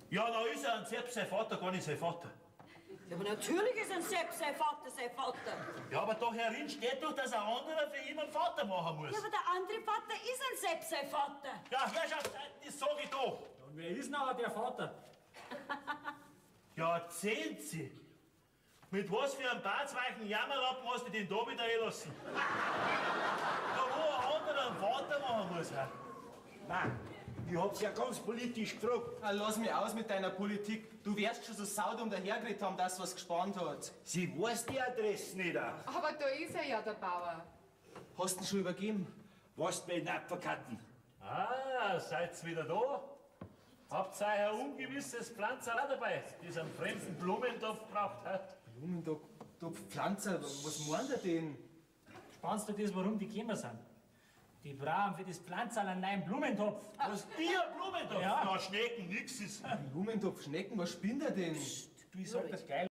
[SPEAKER 5] Ja, da ist ein Sepp sein Vater, gar nicht sein Vater.
[SPEAKER 8] Ja, aber natürlich ist ein Sepp sein Vater sein Vater.
[SPEAKER 5] Ja, aber da herin steht doch, dass ein anderer für ihn einen Vater machen muss.
[SPEAKER 8] Ja, aber der andere Vater ist ein Sepp sein Vater.
[SPEAKER 5] Ja, Herrschaftszeit, das sag ich doch.
[SPEAKER 7] Und wer ist nachher der Vater?
[SPEAKER 5] Ja, erzählen Sie. Mit was für einem barzweichen Jammerlappen hast du den da wieder einlassen? Da wo ein anderer einen Vater machen muss. He?
[SPEAKER 6] Nein, ich hab's ja ganz politisch gefragt.
[SPEAKER 4] Ah, lass mich aus mit deiner Politik. Du wirst schon so saudum dahergeredet haben, dass was gespannt hat.
[SPEAKER 6] Sie weiß die Adresse nicht.
[SPEAKER 3] Aber da ist er ja, der Bauer.
[SPEAKER 4] Hast du ihn schon übergeben?
[SPEAKER 6] Was bei den Apfelkarten?
[SPEAKER 5] Ah, seid's wieder da? Habt ihr ein ungewisses Pflanzer auch dabei, das einen fremden Blumentopf braucht? He?
[SPEAKER 4] Blumentopf, Pflanzer, was meint er denn?
[SPEAKER 7] Spannst du das, warum die gekommen sind? Die brauchen für das Pflanzerl einen neuen Blumentopf.
[SPEAKER 5] Was, dir ein Blumentopf?
[SPEAKER 7] Ja.
[SPEAKER 5] Na, Schnecken, nix ist.
[SPEAKER 4] Blumentopf, Schnecken, was spinnt er denn?
[SPEAKER 7] Du, ich sag das gleich.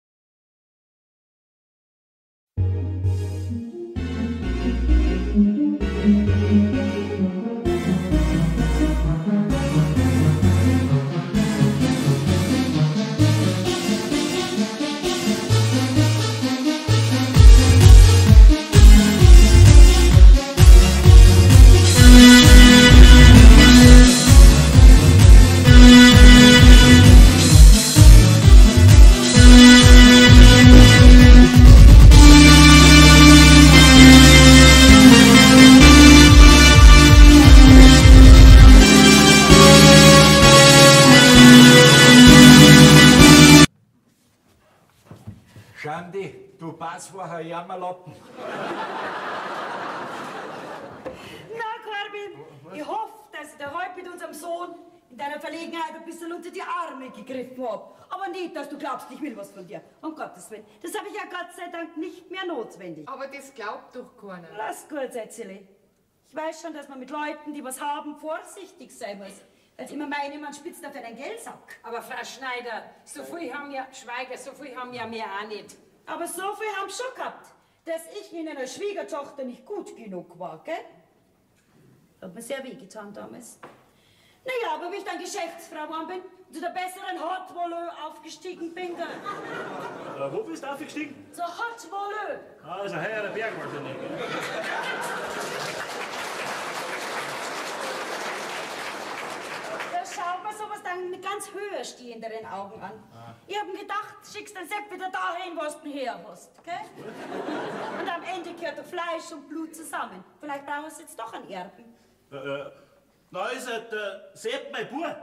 [SPEAKER 6] Andi, du passt vorher ein Jammerlappen.
[SPEAKER 8] Na, Corby, ich hoffe, dass ich dir heute mit unserem Sohn in deiner Verlegenheit ein bisschen unter die Arme gegriffen habe. Aber nicht, dass du glaubst, ich will was von dir. Um Gottes Willen. Das habe ich ja Gott sei Dank nicht mehr notwendig.
[SPEAKER 3] Aber das glaubt doch keiner.
[SPEAKER 8] Lass gut, Setzele. Ich weiß schon, dass man mit Leuten, die was haben, vorsichtig sein muss. Weil sie immer meinen, man spitzt auf einen Geldsack.
[SPEAKER 1] Aber Frau Schneider, so viel haben ja, Schweiger, so viel haben ja wir auch nicht.
[SPEAKER 8] Aber so viel haben sie schon gehabt, dass ich ihnen als Schwiegertochter nicht gut genug war, gell? Hat mir sehr wehgetan damals. Naja, aber wie ich dann Geschäftsfrau geworden bin und zu der besseren Hot Voleux aufgestiegen bin, gell?
[SPEAKER 5] Wo bist du aufgestiegen?
[SPEAKER 8] Zur Hot Voleux.
[SPEAKER 5] Also, heuer der Berg wahrscheinlich.
[SPEAKER 8] Da schaut man sowas dann mit ganz höher stehenderen Augen an. Ich hab mir gedacht, schickst den Sepp wieder dahin, wo du ihn her hast, gell? Und am Ende gehört doch Fleisch und Blut zusammen. Vielleicht brauchen wir jetzt doch einen Erben.
[SPEAKER 5] Na, ist der Sepp mein Bub.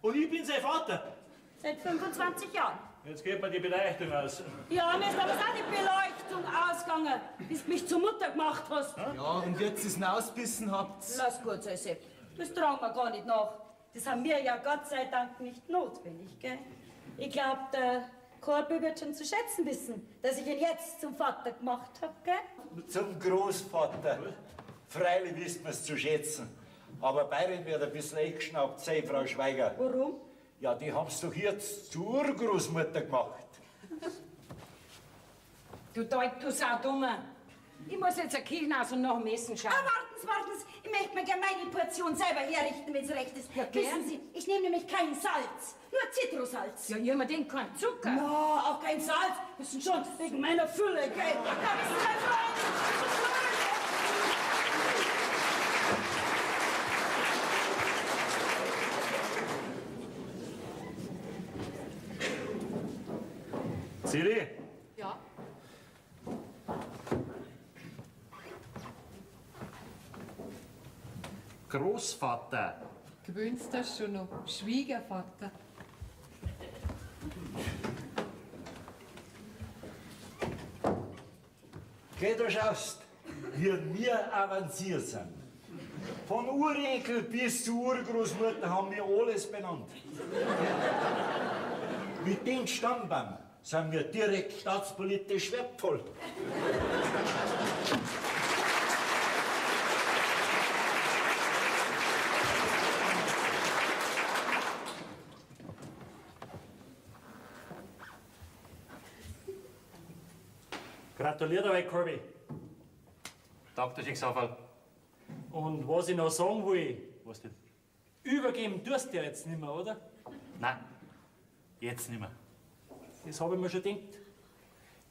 [SPEAKER 5] Und ich bin sein Vater.
[SPEAKER 8] Seit 25 Jahren.
[SPEAKER 5] Jetzt geht mir die Beleuchtung aus.
[SPEAKER 8] Ja, mir ist aber auch die Beleuchtung ausgegangen, bis du mich zur Mutter gemacht hast.
[SPEAKER 4] Ja, und jetzt es ausbissen habt.
[SPEAKER 8] Lass gut sein, Sepp. Das tragen wir gar nicht nach. Das haben wir ja Gott sei Dank nicht notwendig, gell? Ich glaub, der Corby wird schon zu schätzen wissen, dass ich ihn jetzt zum Vater gemacht hab, gell?
[SPEAKER 6] Zum Großvater. Freilich wisst man es zu schätzen. Aber Bayern wird ein bisschen eingeschnappt sein, Frau Schweiger.
[SPEAKER 8] Warum?
[SPEAKER 6] Ja, die haben's doch jetzt zur Urgroßmutter gemacht.
[SPEAKER 1] Du Deut, du Saudummer. Ich muss jetzt ein Kirchenhaus und nach dem Essen schauen.
[SPEAKER 8] Warten Sie. Ich möchte mir gerne meine Portion selber herrichten, wenn es recht ist.
[SPEAKER 1] Ja, gern.
[SPEAKER 8] Wissen Sie, ich nehme nämlich kein Salz, nur Zitrusalz.
[SPEAKER 1] Ja, ich hab mir den keinen Zucker.
[SPEAKER 8] Ja, auch kein Salz. Das sind schon wegen meiner Fülle, gell? Ja, wissen Sie, mein Freund.
[SPEAKER 5] Siri,
[SPEAKER 3] Ja.
[SPEAKER 5] Großvater.
[SPEAKER 3] Gewöhnst das schon noch? Schwiegervater.
[SPEAKER 6] Geh, du schaust, wie wir avanciert sind. Von Urenkel bis zur Urgroßmutter haben wir alles benannt. Mit dem Stammbaum sind wir direkt staatspolitisch wertvoll.
[SPEAKER 7] Gratuliere dabei, Corby.
[SPEAKER 5] Danke, Schicksalfall.
[SPEAKER 7] Und was ich noch sagen will,
[SPEAKER 5] Was denn?
[SPEAKER 7] übergeben tust du ja jetzt nicht mehr, oder?
[SPEAKER 5] Nein, jetzt nicht mehr.
[SPEAKER 7] Das habe ich mir schon gedacht.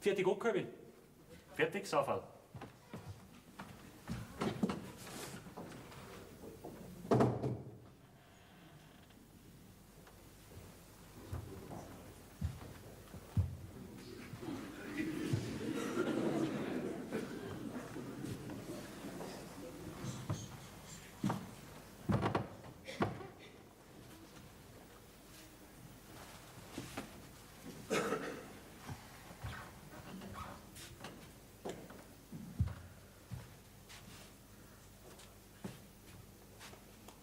[SPEAKER 7] Fertig an, Corby.
[SPEAKER 5] Fertig, Saufall.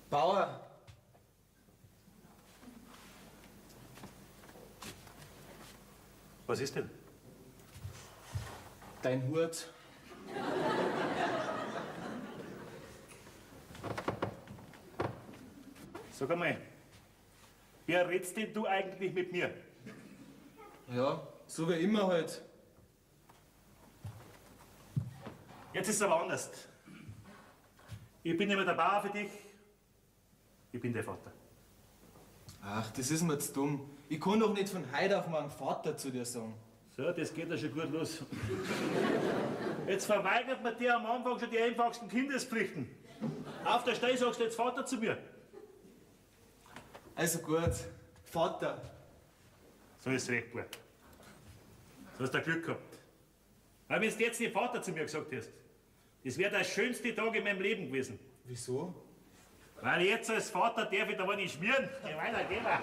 [SPEAKER 4] Bauer,
[SPEAKER 5] Was ist denn?
[SPEAKER 4] dein Hut.
[SPEAKER 5] Sag einmal, wer redst denn du eigentlich mit mir?
[SPEAKER 4] Ja, so wie immer halt.
[SPEAKER 5] Jetzt ist es aber anders. Ich bin nicht mehr der Bauer für dich, ich bin der Vater.
[SPEAKER 4] Ach, das ist mir zu dumm. Ich kann doch nicht von heute auf morgen Vater zu dir sagen.
[SPEAKER 5] So, das geht ja schon gut los. Jetzt verweigert man dir am Anfang schon die einfachsten Kindespflichten. Auf der Stelle sagst du jetzt Vater zu mir.
[SPEAKER 4] Also gut, Vater.
[SPEAKER 5] So ist recht, Bub. So hast du Glück gehabt. Aber wenn du jetzt nicht Vater zu mir gesagt hast, das wäre der schönste Tag in meinem Leben gewesen.
[SPEAKER 4] Wieso?
[SPEAKER 5] Weil jetzt als Vater darf ich da nicht schmieren. Geh weiter, geh mal.